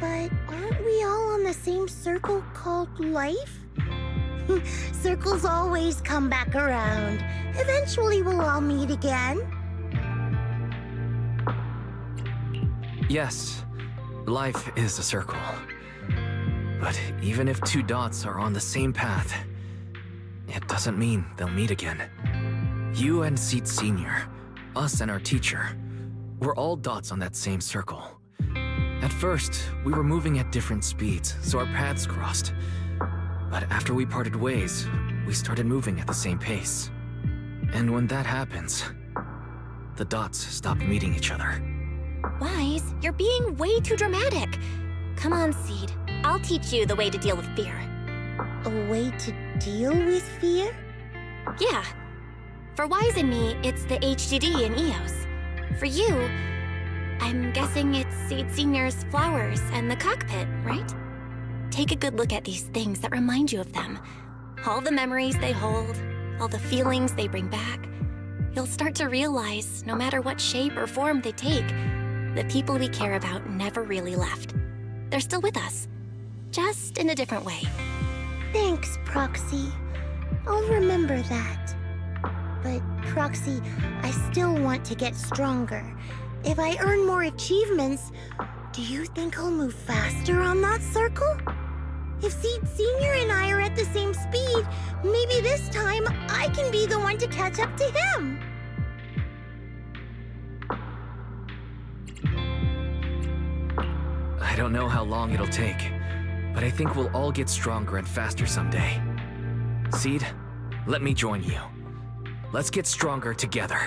But aren't we all on the same circle called life? Circles always come back around. Eventually we'll all meet again.
Yes, life is a circle. But even if two dots are on the same path, it doesn't mean they'll meet again. You and Seed Sr., us and our teacher, we're all dots on that same circle. At first, we were moving at different speeds, so our paths crossed. But after we parted ways, we started moving at the same pace. And when that happens, the dots stop meeting each other.
Wise, you're being way too dramatic. Come on, Seed. I'll teach you the way to deal with fear.
A way to deal with fear?
Yeah. For Wise and me, it's the HDD and EOS. For you, I'm guessing it's Seed Sr.'s flowers and the cockpit, right? Take a good look at these things that remind you of them. All the memories they hold, all the feelings they bring back. You'll start to realize, no matter what shape or form they take, the people we care about never really left. They're still with us, just in a different way.
Thanks, Proxy. I'll remember that. But, Proxy, I still want to get stronger. If I earn more achievements, do you think I'll move faster on that circle? If Seed Sr. and I are at the same speed, maybe this time I can be the one to catch up to him.
I don't know how long it'll take, but I think we'll all get stronger and faster someday. Seed, let me join you. Let's get stronger together.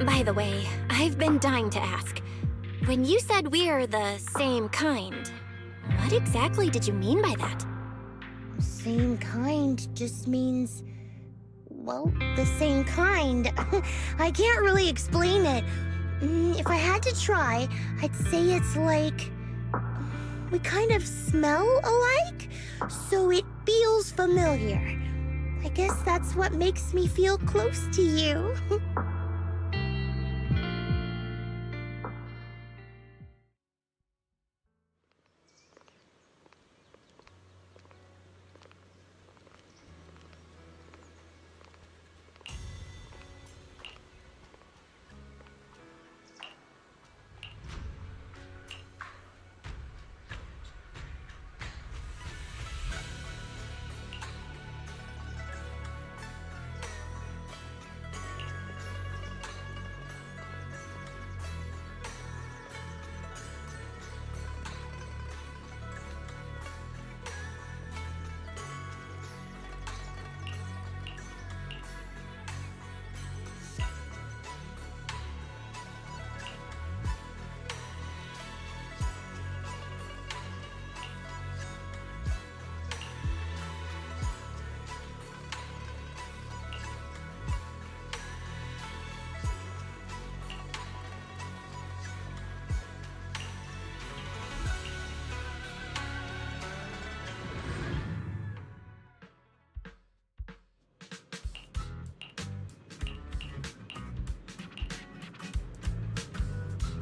By the way, I've been dying to ask. When you said we're the same kind, what exactly did you mean by that?
Same kind just means, well, the same kind. I can't really explain it. If I had to try, I'd say it's like we kind of smell alike, so it feels familiar. I guess that's what makes me feel close to you.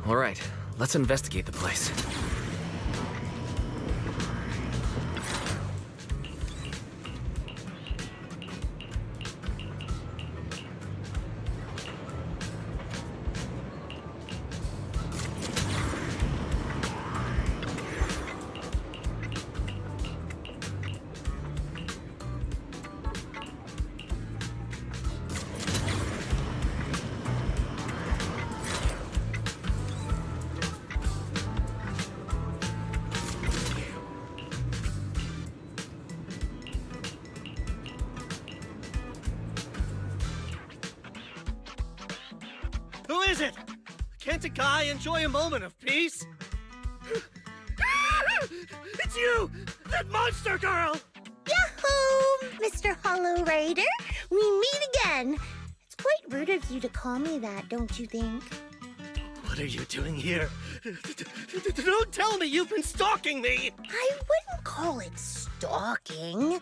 All right, let's investigate the place.
Who is it? Can't a guy enjoy a moment of peace? It's you! That monster girl!
Yahoo! Mr. Hollow Rider, we meet again. It's quite rude of you to call me that, don't you think?
What are you doing here? Don't tell me you've been stalking me!
I wouldn't call it stalking.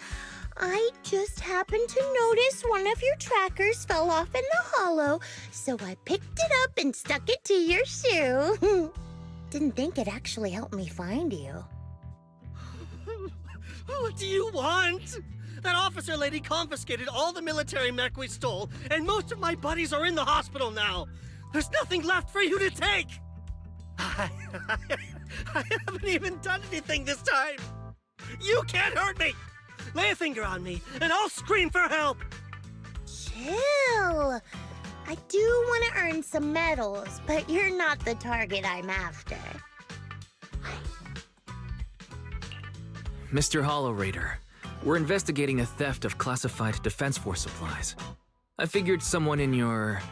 I just happened to notice one of your trackers fell off in the hollow, so I picked it up and stuck it to your shoe. Didn't think it actually helped me find you.
What do you want? That officer lady confiscated all the military mech we stole, and most of my buddies are in the hospital now. There's nothing left for you to take. I haven't even done anything this time. You can't hurt me. Lay a finger on me, and I'll scream for help.
Chill. I do want to earn some medals, but you're not the target I'm after.
Mr. Hollow Raider, we're investigating a theft of classified Defense Force supplies. I figured someone in your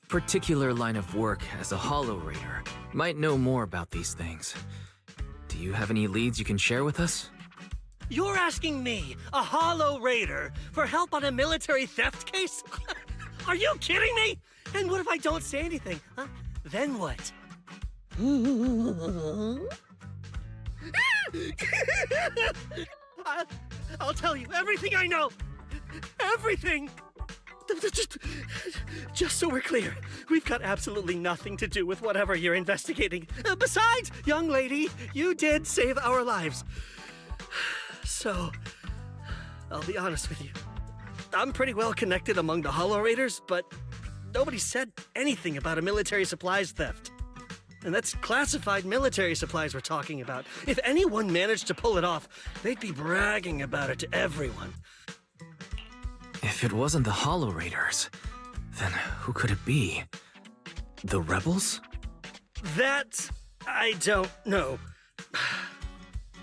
particular line of work as a Hollow Raider might know more about these things. Do you have any leads you can share with us?
You're asking me, a Hollow Raider, for help on a military theft case? Are you kidding me? And what if I don't say anything? Huh? Then what? I'll tell you everything I know. Everything. Just so we're clear, we've got absolutely nothing to do with whatever you're investigating. Besides, young lady, you did save our lives. So, I'll be honest with you. I'm pretty well connected among the Hollow Raiders, but nobody said anything about a military supplies theft. And that's classified military supplies we're talking about. If anyone managed to pull it off, they'd be bragging about it to everyone.
If it wasn't the Hollow Raiders, then who could it be? The rebels?
That I don't know.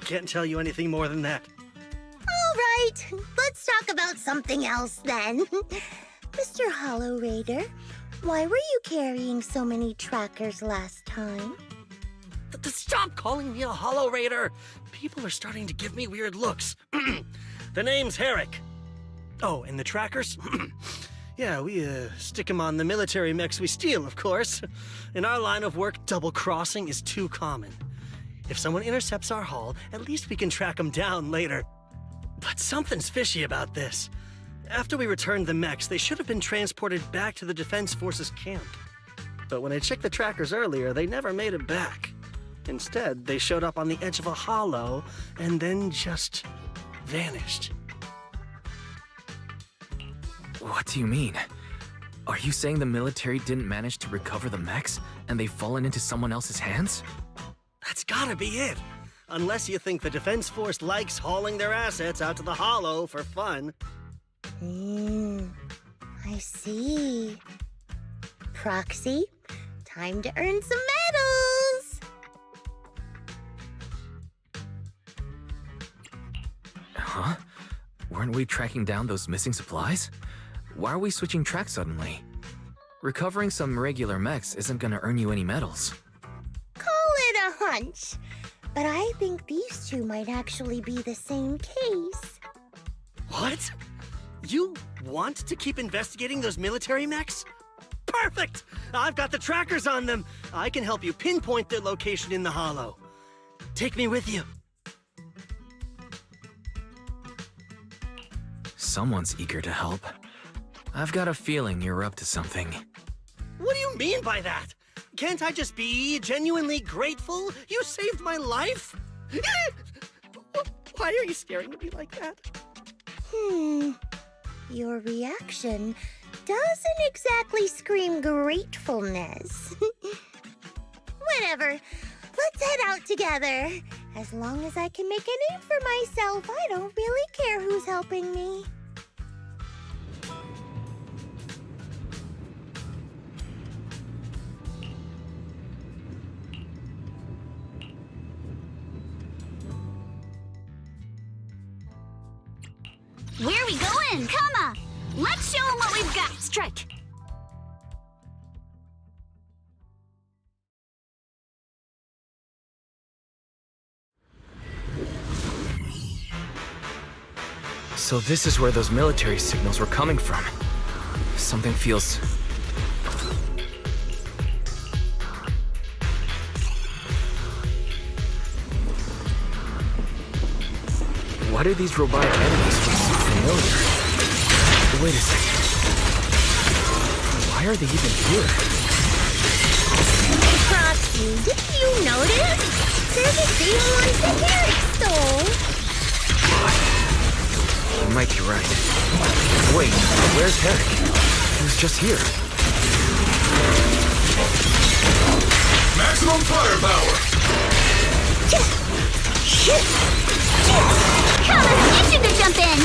Can't tell you anything more than that.
All right, let's talk about something else then. Mr. Hollow Raider, why were you carrying so many trackers last time?
Stop calling me a Hollow Raider! People are starting to give me weird looks. The name's Herrick. Oh, and the trackers? Yeah, we stick them on the military mechs we steal, of course. In our line of work, double-crossing is too common. If someone intercepts our haul, at least we can track them down later. But something's fishy about this. After we returned the mechs, they should have been transported back to the Defense Forces camp. But when I checked the trackers earlier, they never made it back. Instead, they showed up on the edge of a hollow and then just vanished.
What do you mean? Are you saying the military didn't manage to recover the mechs and they've fallen into someone else's hands?
That's gotta be it. Unless you think the Defense Force likes hauling their assets out to the hollow for fun.
I see. Proxy, time to earn some medals!
Huh? Weren't we tracking down those missing supplies? Why are we switching tracks suddenly? Recovering some regular mechs isn't gonna earn you any medals.
Call it a hunch. But I think these two might actually be the same case.
What? You want to keep investigating those military mechs? Perfect! I've got the trackers on them. I can help you pinpoint their location in the hollow. Take me with you.
Someone's eager to help. I've got a feeling you're up to something.
What do you mean by that? Can't I just be genuinely grateful? You saved my life? Why are you staring at me like that?
Your reaction doesn't exactly scream gratefulness. Whatever. Let's head out together. As long as I can make a name for myself, I don't really care who's helping me.
Where are we going? Come on! Let's show them what we've got! Strike!
So this is where those military signals were coming from. Something feels... Why do these robotic enemies feel so familiar? Wait a second. Why are they even here?
Proxy, did you notice? They're the same ones that Eric stole.
You might be right. Wait, where's Herrick? He was just here.
Maximum firepower!
Come on, you should jump in!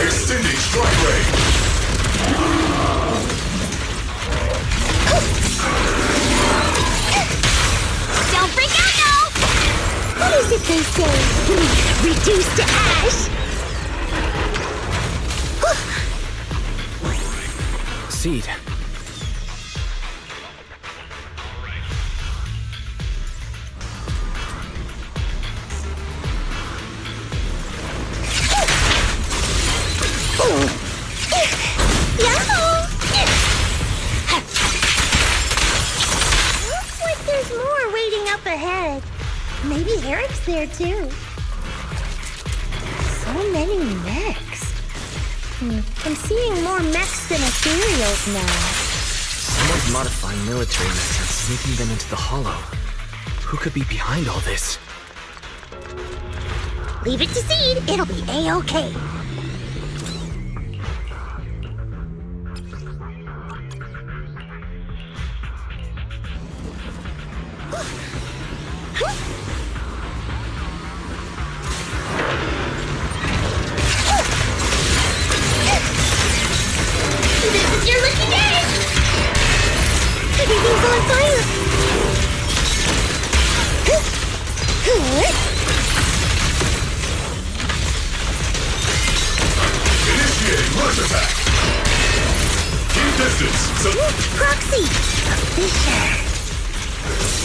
Extending strike range!
Don't freak out now!
What is it they say? Reduced to ash?
Seed.
Looks like there's more waiting up ahead. Maybe Eric's there too. So many mechs. I'm seeing more mechs than ethereals now.
Someone's modifying military mechs and sneaking them into the hollow. Who could be behind all this?
Leave it to Seed, it'll be A-okay. This is your lucky day! Everything's on fire!
Initiating rush attack! Keep distance, so...
Proxy! A fissure!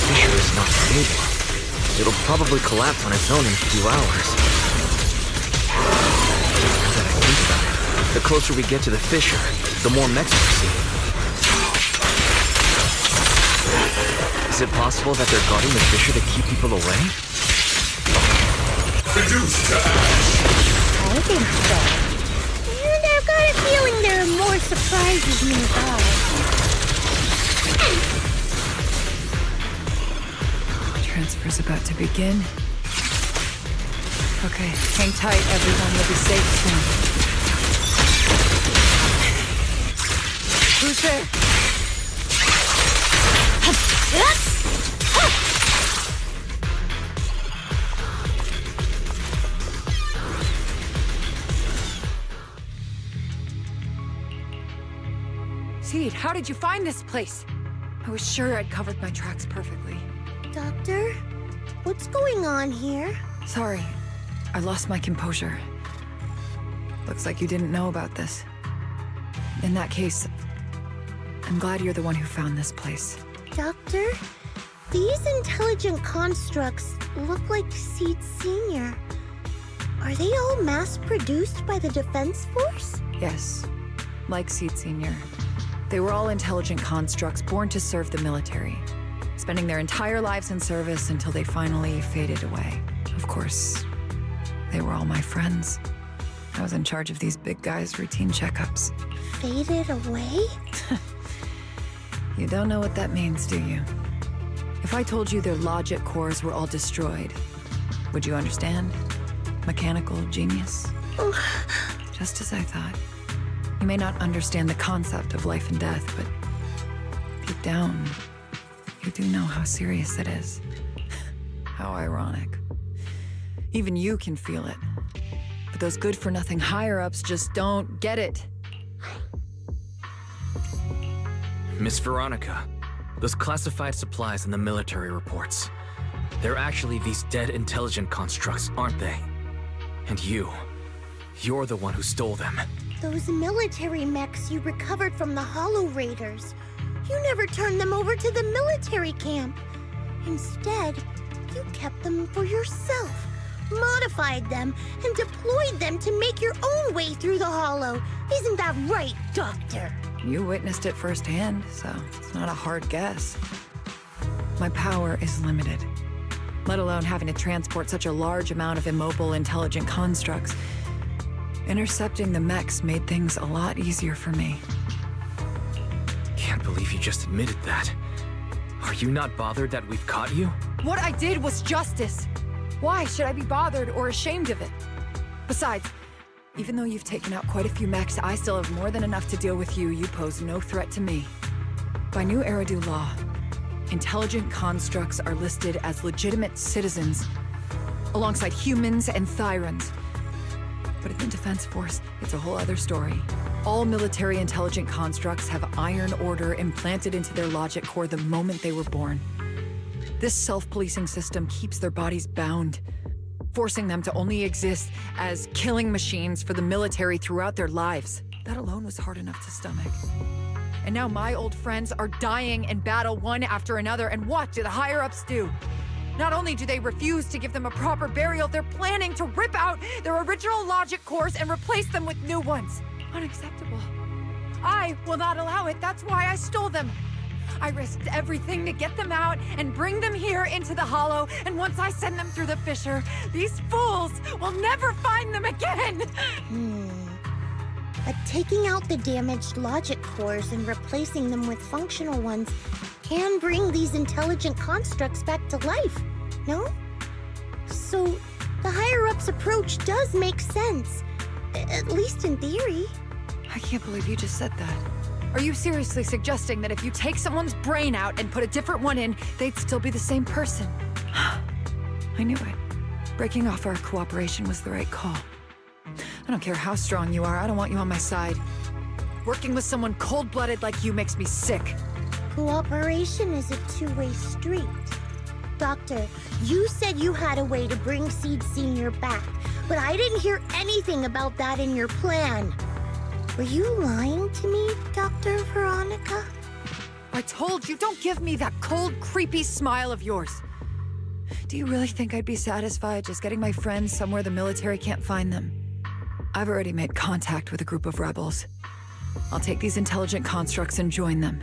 Fissure is not stable. It'll probably collapse on its own in a few hours. Now that I think about it, the closer we get to the fissure, the more mechs we see. Is it possible that they're guarding the fissure to keep people away?
Reduced to ash!
I think so. And I've got a feeling there are more surprises nearby.
Transfer's about to begin. Okay, hang tight, everyone. You'll be safe soon. Who's there? Seed, how did you find this place? I was sure I'd covered my tracks perfectly.
Doctor, what's going on here?
Sorry, I lost my composure. Looks like you didn't know about this. In that case, I'm glad you're the one who found this place.
Doctor, these intelligent constructs look like Seed Senior. Are they all mass-produced by the Defense Force?
Yes, like Seed Senior. They were all intelligent constructs born to serve the military, spending their entire lives in service until they finally faded away. Of course, they were all my friends. I was in charge of these big guys' routine checkups.
Faded away?
You don't know what that means, do you? If I told you their logic cores were all destroyed, would you understand? Mechanical genius? Just as I thought. You may not understand the concept of life and death, but deep down, you do know how serious it is. How ironic. Even you can feel it. But those good-for-nothing higher-ups just don't get it.
Miss Veronica, those classified supplies in the military reports. They're actually these dead intelligent constructs, aren't they? And you're the one who stole them.
Those military mechs you recovered from the Hollow Raiders. You never turned them over to the military camp. Instead, you kept them for yourself. modified them, and deployed them to make your own way through the Hollow. Isn't that right, Doctor?
You witnessed it firsthand, so it's not a hard guess. My power is limited, let alone having to transport such a large amount of immobile, intelligent constructs. Intercepting the mechs made things a lot easier for me.
Can't believe you just admitted that. Are you not bothered that we've caught you?
What I did was justice. Why should I be bothered or ashamed of it? Besides, even though you've taken out quite a few mechs, I still have more than enough to deal with you. You pose no threat to me. By new Eridu law, intelligent constructs are listed as legitimate citizens, alongside humans and Thyrans. But in the Defense Force, it's a whole other story. All military intelligent constructs have Iron Order implanted into their logic core the moment they were born. This self-policing system keeps their bodies bound, forcing them to only exist as killing machines for the military throughout their lives. That alone was hard enough to stomach. And now my old friends are dying in battle one after another, and what do the higher-ups do? Not only do they refuse to give them a proper burial, they're planning to rip out their original logic cores and replace them with new ones. Unacceptable. I will not allow it. That's why I stole them. I risked everything to get them out and bring them here into the Hollow, and once I send them through the fissure, these fools will never find them again!
But taking out the damaged logic cores and replacing them with functional ones can bring these intelligent constructs back to life, no? So, the higher-ups approach does make sense. At least in theory.
I can't believe you just said that. Are you seriously suggesting that if you take someone's brain out and put a different one in, they'd still be the same person? I knew it. Breaking off our cooperation was the right call. I don't care how strong you are, I don't want you on my side. Working with someone cold-blooded like you makes me sick.
Cooperation is a two-way street. Doctor, you said you had a way to bring Seed Senior back, but I didn't hear anything about that in your plan. Were you lying to me, Dr. Veronica?
I told you, don't give me that cold, creepy smile of yours. Do you really think I'd be satisfied just getting my friends somewhere the military can't find them? I've already made contact with a group of rebels. I'll take these intelligent constructs and join them.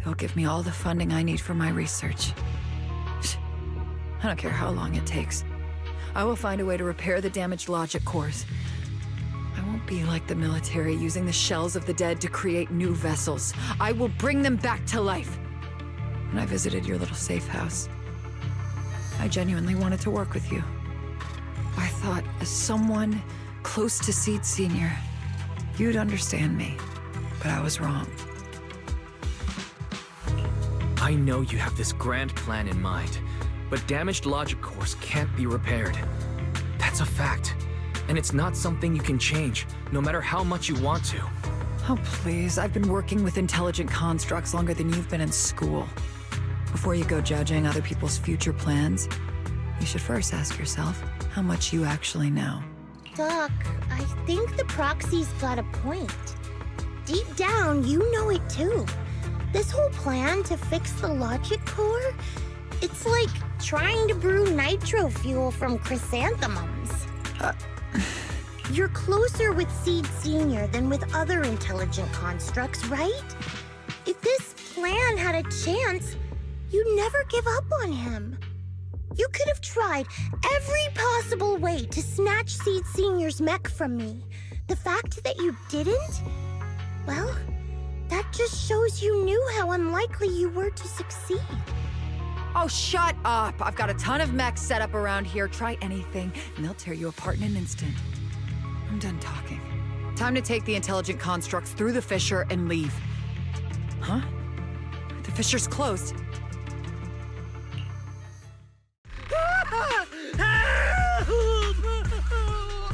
They'll give me all the funding I need for my research. I don't care how long it takes. I will find a way to repair the damaged logic cores. I won't be like the military, using the shells of the dead to create new vessels. I will bring them back to life. When I visited your little safe house, I genuinely wanted to work with you. I thought, as someone close to Seed Senior, you'd understand me, but I was wrong.
I know you have this grand plan in mind, but damaged logic cores can't be repaired. That's a fact. And it's not something you can change, no matter how much you want to.
Oh, please. I've been working with intelligent constructs longer than you've been in school. Before you go judging other people's future plans, you should first ask yourself how much you actually know.
Doc, I think the Proxy's got a point. Deep down, you know it too. This whole plan to fix the logic core, it's like trying to brew nitro fuel from chrysanthemums. You're closer with Seed Senior than with other intelligent constructs, right? If this plan had a chance, you'd never give up on him. You could have tried every possible way to snatch Seed Senior's mech from me. The fact that you didn't, well, that just shows you knew how unlikely you were to succeed.
Oh, shut up! I've got a ton of mechs set up around here. Try anything, and they'll tear you apart in an instant. I'm done talking. Time to take the intelligent constructs through the fissure and leave. Huh? The fissure's closed.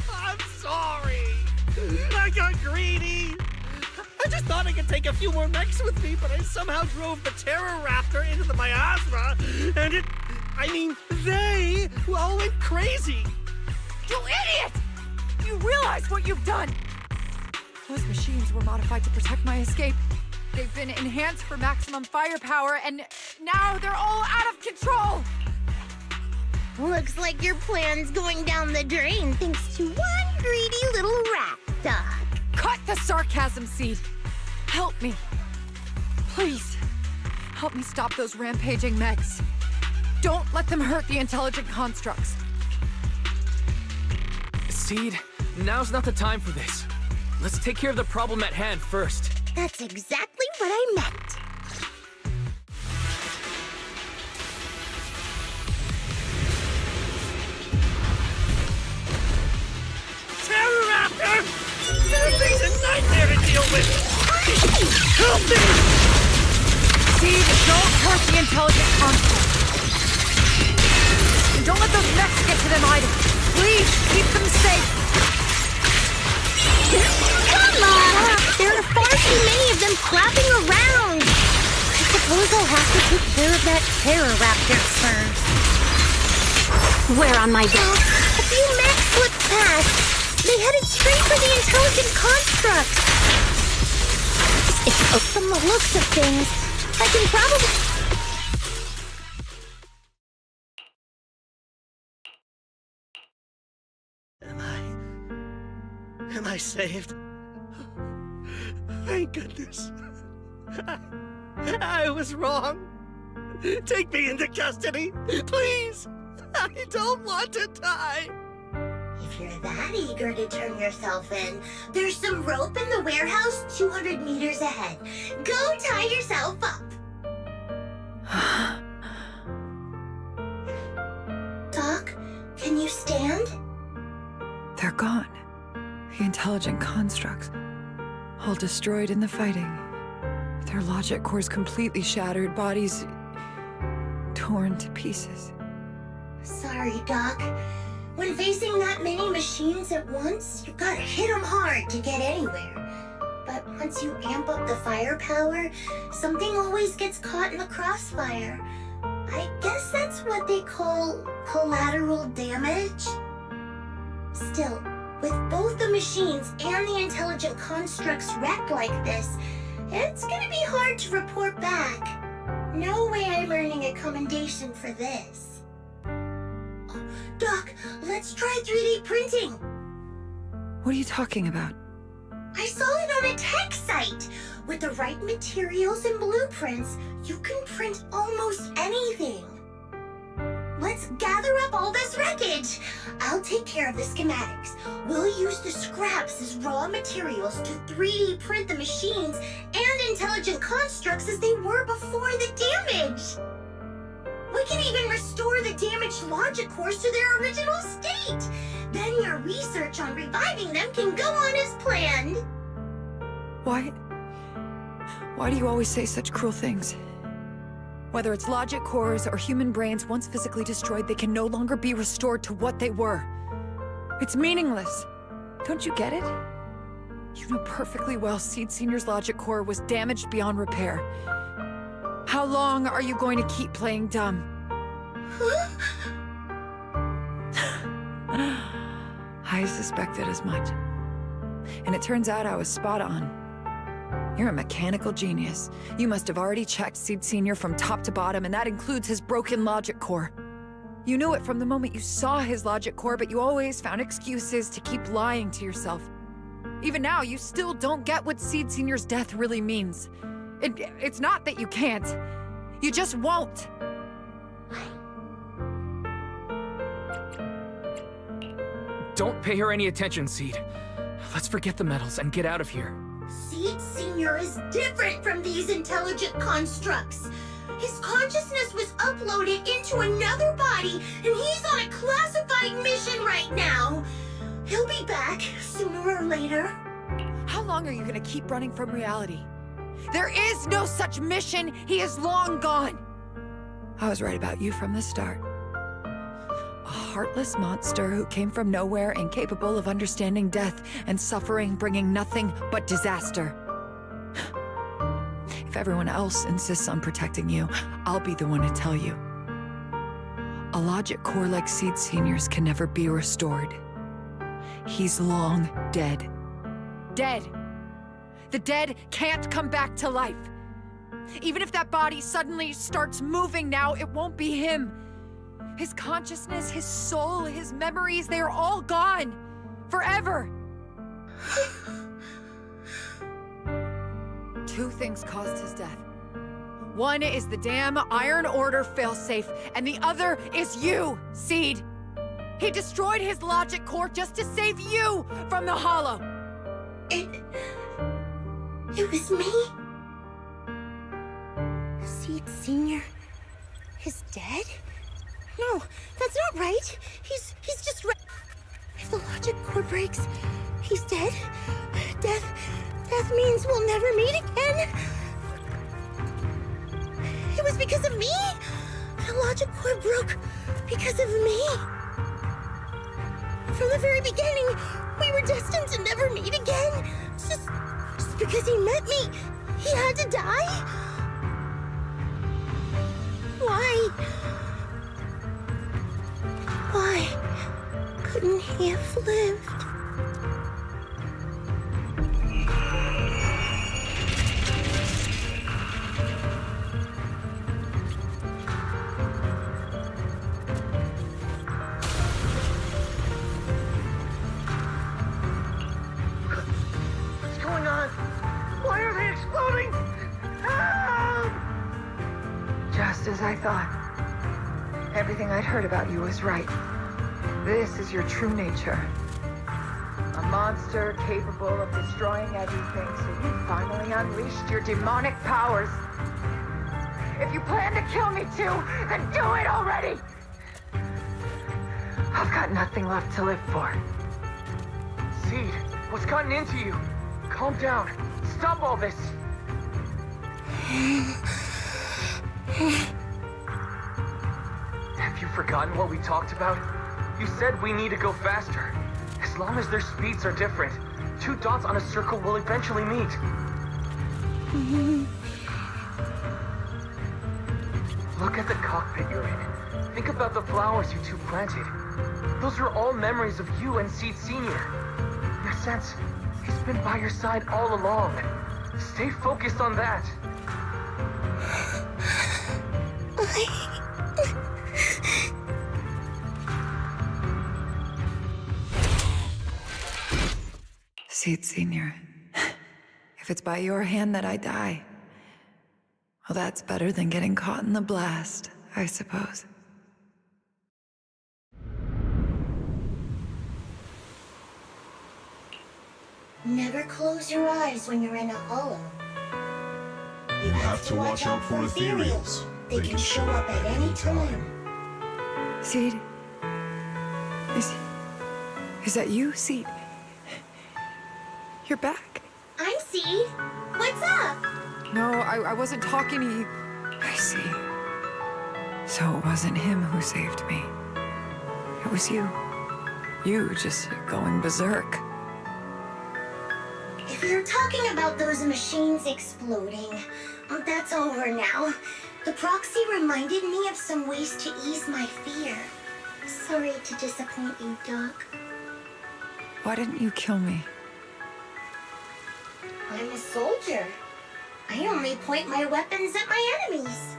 I'm sorry. I got greedy. I just thought I could take a few more mechs with me, but I somehow drove the Terror Raptor into the miasma, and they all went crazy.
You idiot! You realize what you've done? Those machines were modified to protect my escape. They've been enhanced for maximum firepower, and now they're all out of control!
Looks like your plan's going down the drain thanks to one greedy little rat, Doc.
Cut the sarcasm, Seed! Help me. Please. Help me stop those rampaging mechs. Don't let them hurt the intelligent constructs.
Seed, now's not the time for this. Let's take care of the problem at hand first.
That's exactly what I meant.
Terroraptor! That thing's a nightmare to deal with! Help me!
Seed, don't hurt the intelligent constructs. And don't let those mechs get to them either. Please, keep them safe.
Come on! There are far too many of them flapping around. I suppose I'll have to take care of that Terroraptor first.
Where on my desk?
A few mechs slipped past. They headed straight for the intelligent constructs. From the looks of things, I can probably...
Am I saved? Thank goodness. I was wrong. Take me into custody, please. I don't want to die.
If you're that eager to turn yourself in, there's some rope in the warehouse 200 meters ahead. Go tie yourself up. Doc, can you stand?
They're gone. The intelligent constructs. All destroyed in the fighting. Their logic cores completely shattered, bodies torn to pieces.
Sorry, Doc. When facing that many machines at once, you gotta hit them hard to get anywhere. But once you amp up the firepower, something always gets caught in the crossfire. I guess that's what they call collateral damage. Still, with both the machines and the intelligent constructs wrecked like this, it's gonna be hard to report back. No way I'm earning a commendation for this. Doc, let's try 3D printing.
What are you talking about?
I saw it on a tech site. With the right materials and blueprints, you can print almost anything. Let's gather up all this wreckage. I'll take care of the schematics. We'll use the scraps as raw materials to 3D print the machines and intelligent constructs as they were before the damage. We can even restore the damaged logic cores to their original state. Then your research on reviving them can go on as planned.
Why do you always say such cruel things? Whether it's logic cores or human brains, once physically destroyed, they can no longer be restored to what they were. It's meaningless. Don't you get it? You know perfectly well Seed Senior's logic core was damaged beyond repair. How long are you going to keep playing dumb? I suspected as much. And it turns out I was spot on. You're a mechanical genius. You must have already checked Seed Senior from top to bottom, and that includes his broken logic core. You knew it from the moment you saw his logic core, but you always found excuses to keep lying to yourself. Even now, you still don't get what Seed Senior's death really means. It's not that you can't. You just won't.
Don't pay her any attention, Seed. Let's forget the medals and get out of here.
Seed Senior is different from these intelligent constructs. His consciousness was uploaded into another body, and he's on a classified mission right now. He'll be back sooner or later.
How long are you gonna keep running from reality? There is no such mission! He is long gone! I was right about you from the start. A heartless monster who came from nowhere, incapable of understanding death and suffering, bringing nothing but disaster. If everyone else insists on protecting you, I'll be the one to tell you. A logic core like Seed Senior's can never be restored. He's long dead. Dead! The dead can't come back to life. Even if that body suddenly starts moving now, it won't be him. His consciousness, his soul, his memories, they are all gone. Forever. Two things caused his death. One is the damn Iron Order failsafe, and the other is you, Seed. He destroyed his logic core just to save you from the Hollow.
It was me? Seed Senior is dead? No, that's not right. He's just If the logic core breaks, he's dead. Death means we'll never meet again. It was because of me. The logic core broke because of me. From the very beginning, we were destined to never meet again. Just because he met me, he had to die? Why? Why couldn't he have lived?
What's going on? Why are they exploding? Help!
Just as I thought. Everything I'd heard about you was right. This is your true nature. A monster capable of destroying everything, so you finally unleashed your demonic powers. If you plan to kill me too, then do it already! I've got nothing left to live for.
Seed, what's gotten into you? Calm down. Stop all this. Have you forgotten what we talked about? You said we need to go faster. As long as their speeds are different, 2 dots on a circle will eventually meet. Look at the cockpit you're in. Think about the flowers you two planted. Those are all memories of you and Seed Senior. In a sense, he's been by your side all along. Stay focused on that.
Seed Senior, if it's by your hand that I die, well, that's better than getting caught in the blast, I suppose.
Never close your eyes when you're in a hollow.
You have to watch out for ethereals.
They can show up at any time.
Seed? Is that you, Seed? You're back.
I'm Seed. What's up?
No, I wasn't talking to you. I see. So it wasn't him who saved me. It was you. You just going berserk.
If you're talking about those machines exploding, that's over now. The Proxy reminded me of some ways to ease my fear. Sorry to disappoint you, Doc.
Why didn't you kill me?
I'm a soldier. I only point my weapons at my enemies.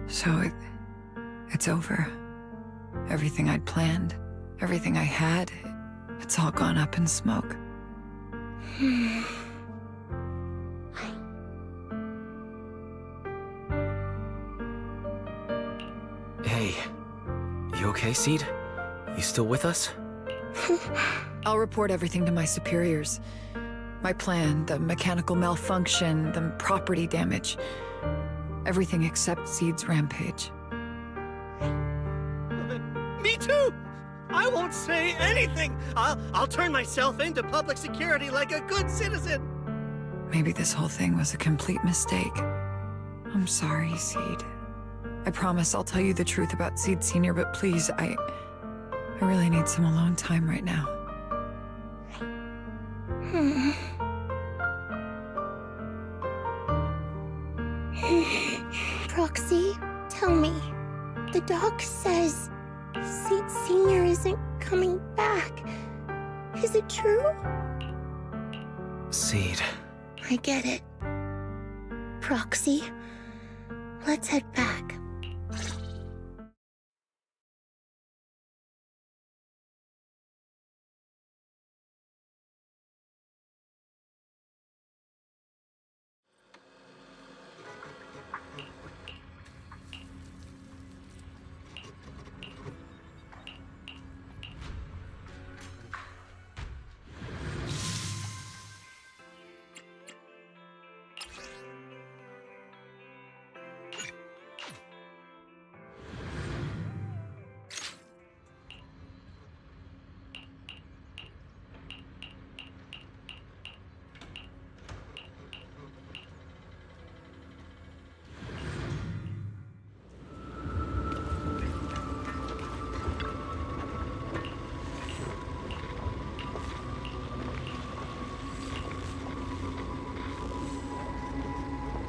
So it's over. Everything I'd planned, everything I had, it's all gone up in smoke.
Hey, you okay, Seed? You still with us?
I'll report everything to my superiors. My plan, the mechanical malfunction, the property damage. Everything except Seed's rampage.
Me too! I won't say anything! I'll turn myself into public security like a good citizen!
Maybe this whole thing was a complete mistake. I'm sorry, Seed. I promise I'll tell you the truth about Seed Senior, but please, I really need some alone time right now.
Proxy, tell me. The doc says Seed Senior isn't coming back. Is it true?
Seed.
I get it. Proxy, let's head back.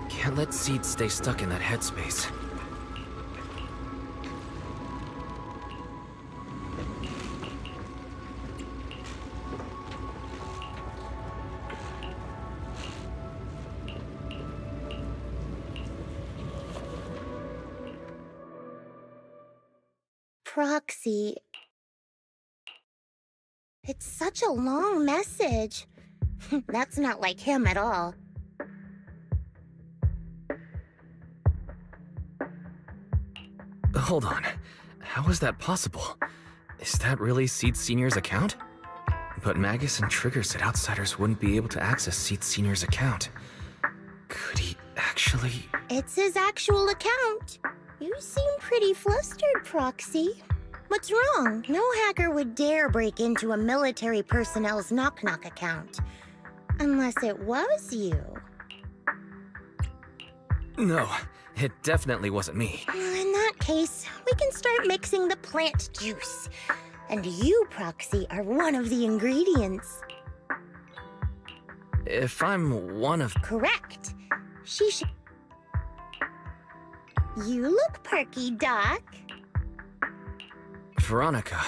Can't let Seed stay stuck in that headspace.
Proxy. It's such a long message. That's not like him at all.
Hold on. How is that possible? Is that really Seed Senior's account? But Magus and Trigger said outsiders wouldn't be able to access Seed Senior's account. Could he actually...
It's his actual account. You seem pretty flustered, Proxy. What's wrong? No hacker would dare break into a military personnel's knock-knock account. Unless it was you.
No, it definitely wasn't me.
In that case, we can start mixing the plant juice. And you, Proxy, are one of the ingredients.
If I'm one of...
Correct. She should... You look perky, Doc.
Veronica.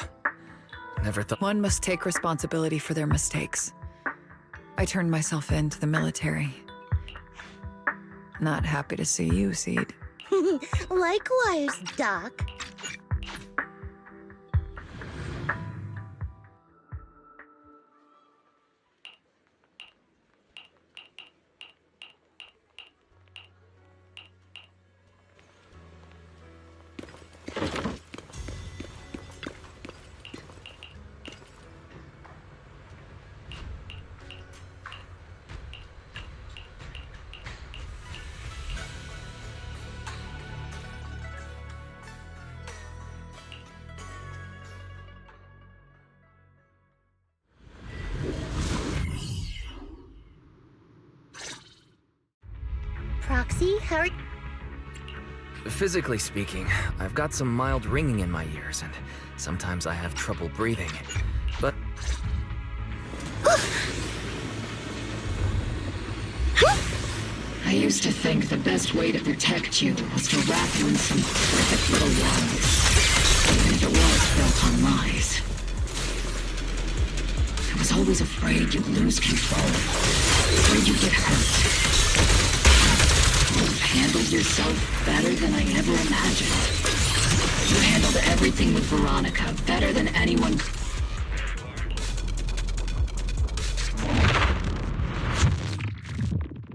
Never thought...
One must take responsibility for their mistakes. I turned myself in to the military. Not happy to see you, Seed.
Likewise, Doc. Proxy, how are...
Physically speaking, I've got some mild ringing in my ears, and sometimes I have trouble breathing. But...
I used to think the best way to protect you was to wrap you in some perfect little lies. Even if it was built on lies. I was always afraid you'd lose control. Afraid you'd get hurt. You've handled yourself better than I ever imagined. You handled everything with Veronica better than anyone.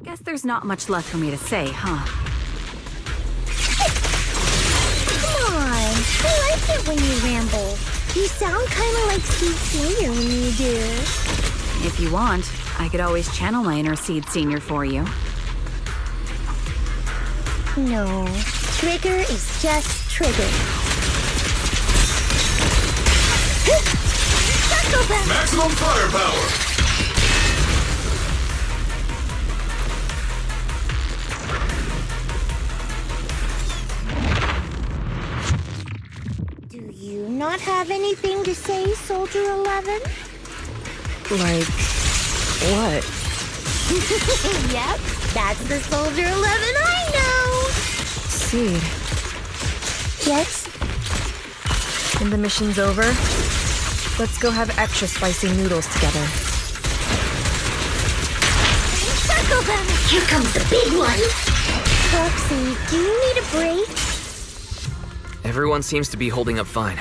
Guess there's not much left for me to say, huh?
Come on! I like it when you ramble. You sound kinda like Seed Senior when you do.
If you want, I could always channel my inner Seed Senior for you.
No, Trigger is just Trigger. Psychopath!
Maximum firepower!
Do you not have anything to say, Soldier 11?
Like... what?
Yep, that's the Soldier 11 I know!
Seed.
Yes?
And the mission's over? Let's go have extra spicy noodles together.
Circle them! Here comes the big one! Proxy, do you need a break?
Everyone seems to be holding up fine.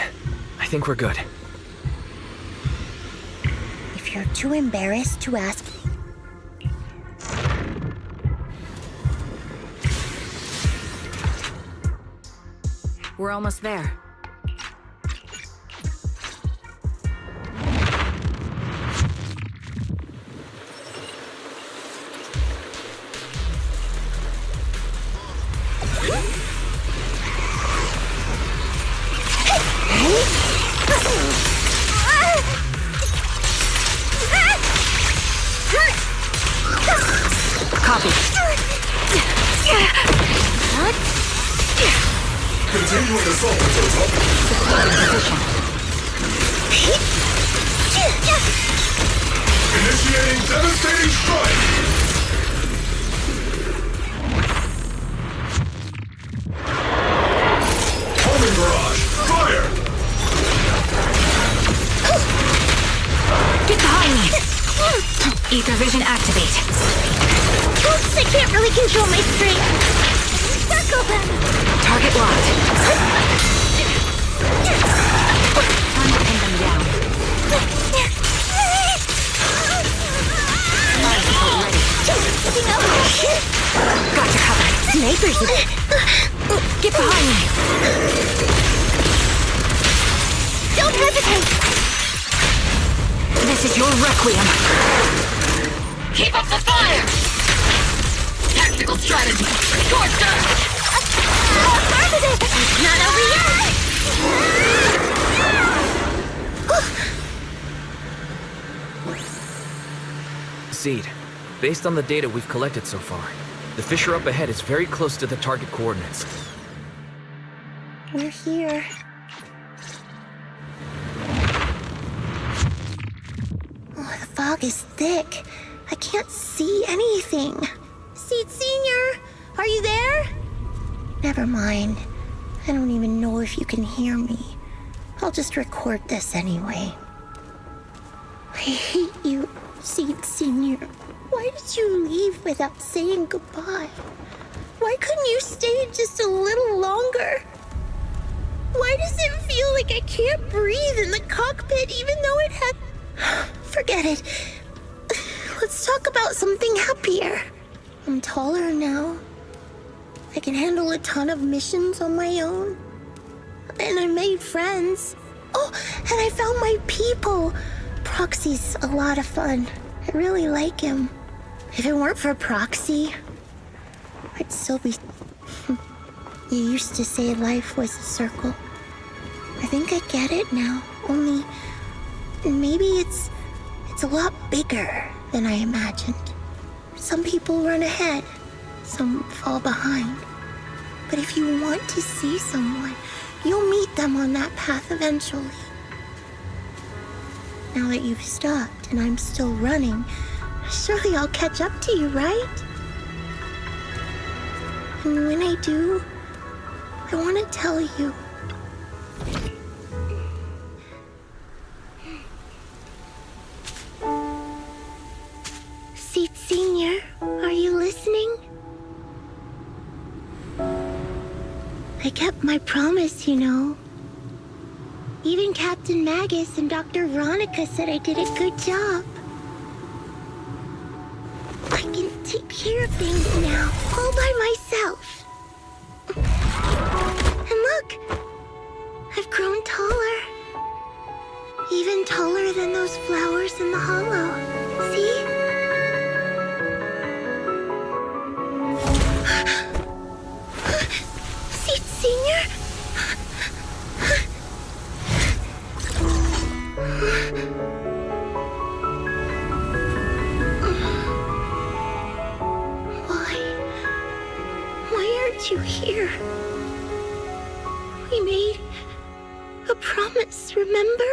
I think we're good.
If you're too embarrassed to ask...
We're almost there.
Copy.
Continuing assault, Toto. Initiating devastating strike! Homing barrage, fire!
Get behind me! Ether vision activate.
Oops, I can't really control my strength. Circle them!
Target locked. Time to pin them down. Fire support ready. Gotcha covered.
Snipers!
Get behind me!
Don't hesitate!
This is your requiem.
Keep up the fire! Tactical strategy. Short surge!
Affirmative! It's not over yet!
Seed, based on the data we've collected so far, the fissure up ahead is very close to the target coordinates.
We're here. Oh, the fog is thick. I can't see anything. Seed Senior, are you there? Never mind. I don't even know if you can hear me. I'll just record this anyway. I hate you, Seed Senior. Why did you leave without saying goodbye? Why couldn't you stay just a little longer? Why does it feel like I can't breathe in the cockpit even though it had... Forget it. Let's talk about something happier. I'm taller now. I can handle a ton of missions on my own. And I made friends. Oh, and I found my people. Proxy's a lot of fun. I really like him. If it weren't for Proxy, I'd still be... You used to say life was a circle. I think I get it now. Only... maybe it's a lot bigger than I imagined. Some people run ahead. Some fall behind. But if you want to see someone, you'll meet them on that path eventually. Now that you've stopped and I'm still running, surely I'll catch up to you, right? And when I do, I want to tell you. Seed Senior, are you listening? I kept my promise, you know. Even Captain Magus and Dr. Veronica said I did a good job. I can take care of things now, all by myself. And look, I've grown taller. Even taller than those flowers in the hollow. See? Seed Senior? Why aren't you here? We made a promise, remember?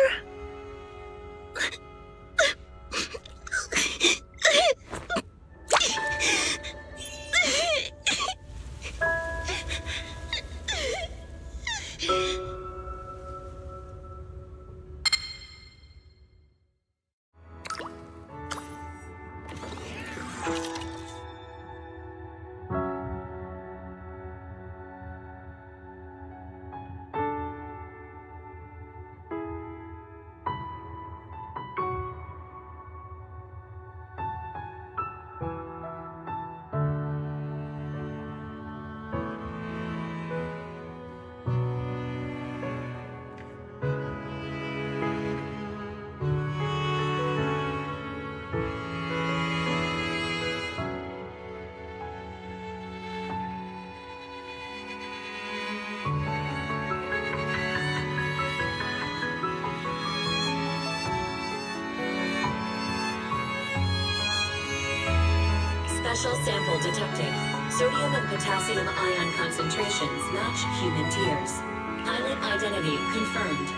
Special sample detected. Sodium and potassium ion concentrations match human tears. Pilot identity confirmed.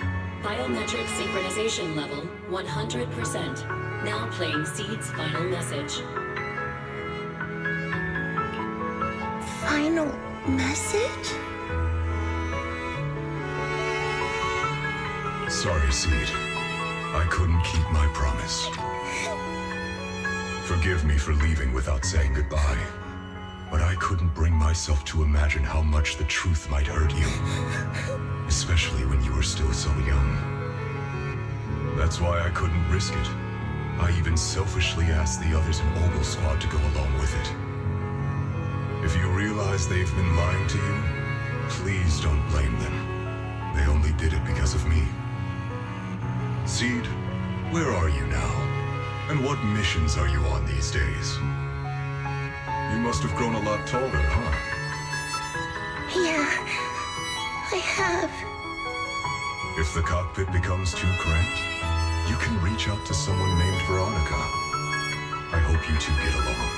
Biometric synchronization level 100%. Now playing Seed's final message.
Final message?
Sorry, Seed. I couldn't keep my promise. Forgive me for leaving without saying goodbye. But I couldn't bring myself to imagine how much the truth might hurt you. Especially when you were still so young. That's why I couldn't risk it. I even selfishly asked the others in Ogle Squad to go along with it. If you realize they've been lying to you, please don't blame them. They only did it because of me. Seed, where are you now? And what missions are you on these days? You must have grown a lot taller, huh?
Yeah, I have.
If the cockpit becomes too cramped, you can reach out to someone named Veronica. I hope you two get along.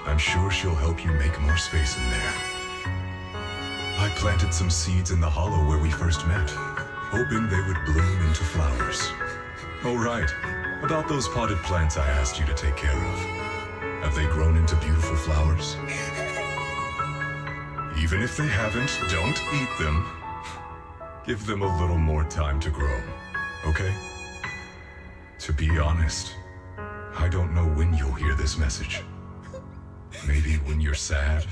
I'm sure she'll help you make more space in there. I planted some seeds in the hollow where we first met, hoping they would bloom into flowers. Oh, right. About those potted plants I asked you to take care of. Have they grown into beautiful flowers? Even if they haven't, don't eat them. Give them a little more time to grow, okay? To be honest, I don't know when you'll hear this message. Maybe when you're sad,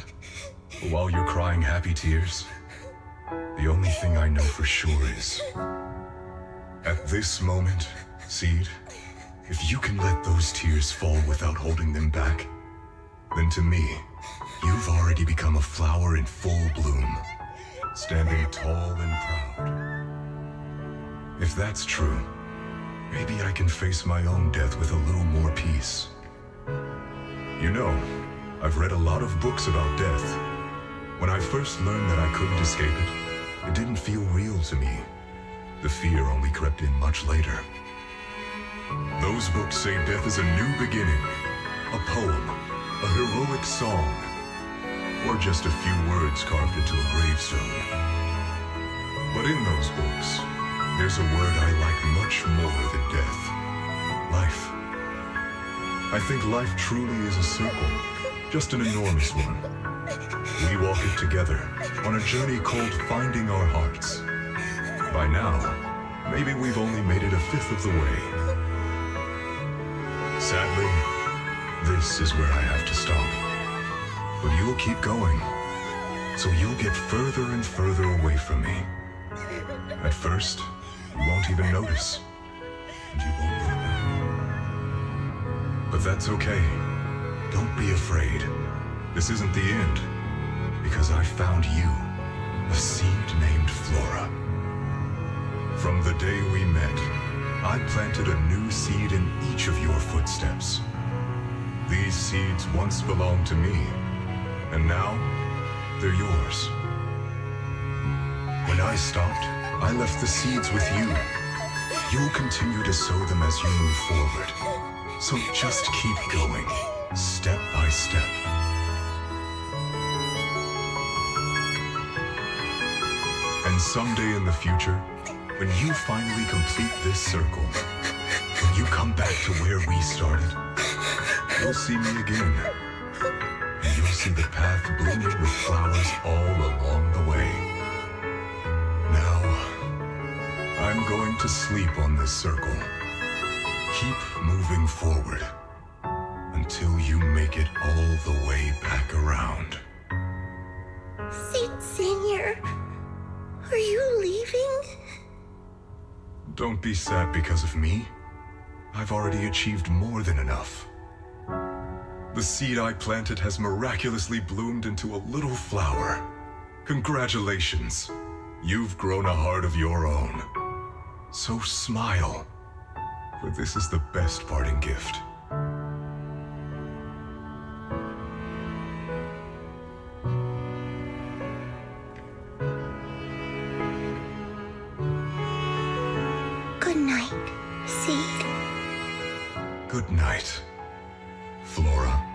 or while you're crying happy tears. The only thing I know for sure is, at this moment, Seed, if you can let those tears fall without holding them back, then to me, you've already become a flower in full bloom, standing tall and proud. If that's true, maybe I can face my own death with a little more peace. You know, I've read a lot of books about death. When I first learned that I couldn't escape it, it didn't feel real to me. The fear only crept in much later. Those books say death is a new beginning, a poem, a heroic song, or just a few words carved into a gravestone. But in those books, there's a word I like much more than death. Life. I think life truly is a circle, just an enormous one. We walk it together on a journey called Finding Our Hearts. By now, maybe we've only made it a fifth of the way. Sadly, this is where I have to stop. But you'll keep going, so you'll get further and further away from me. At first, you won't even notice, and you won't look back. But that's okay. Don't be afraid. This isn't the end, because I found you, a seed named Flora. From the day we met, I planted a new seed in each of your footsteps. These seeds once belonged to me, and now they're yours. When I stopped, I left the seeds with you. You'll continue to sow them as you move forward. So just keep going, step by step. And someday in the future, when you finally complete this circle, when you come back to where we started, you'll see me again. And you'll see the path blooming with flowers all along the way. Now, I'm going to sleep on this circle. Keep moving forward until you make it all the way back around.
Seed Senior, are you leaving?
Don't be sad because of me. I've already achieved more than enough. The seed I planted has miraculously bloomed into a little flower. Congratulations. You've grown a heart of your own. So smile, for this is the best parting gift.
Good night, Seed.
Good night, Flora.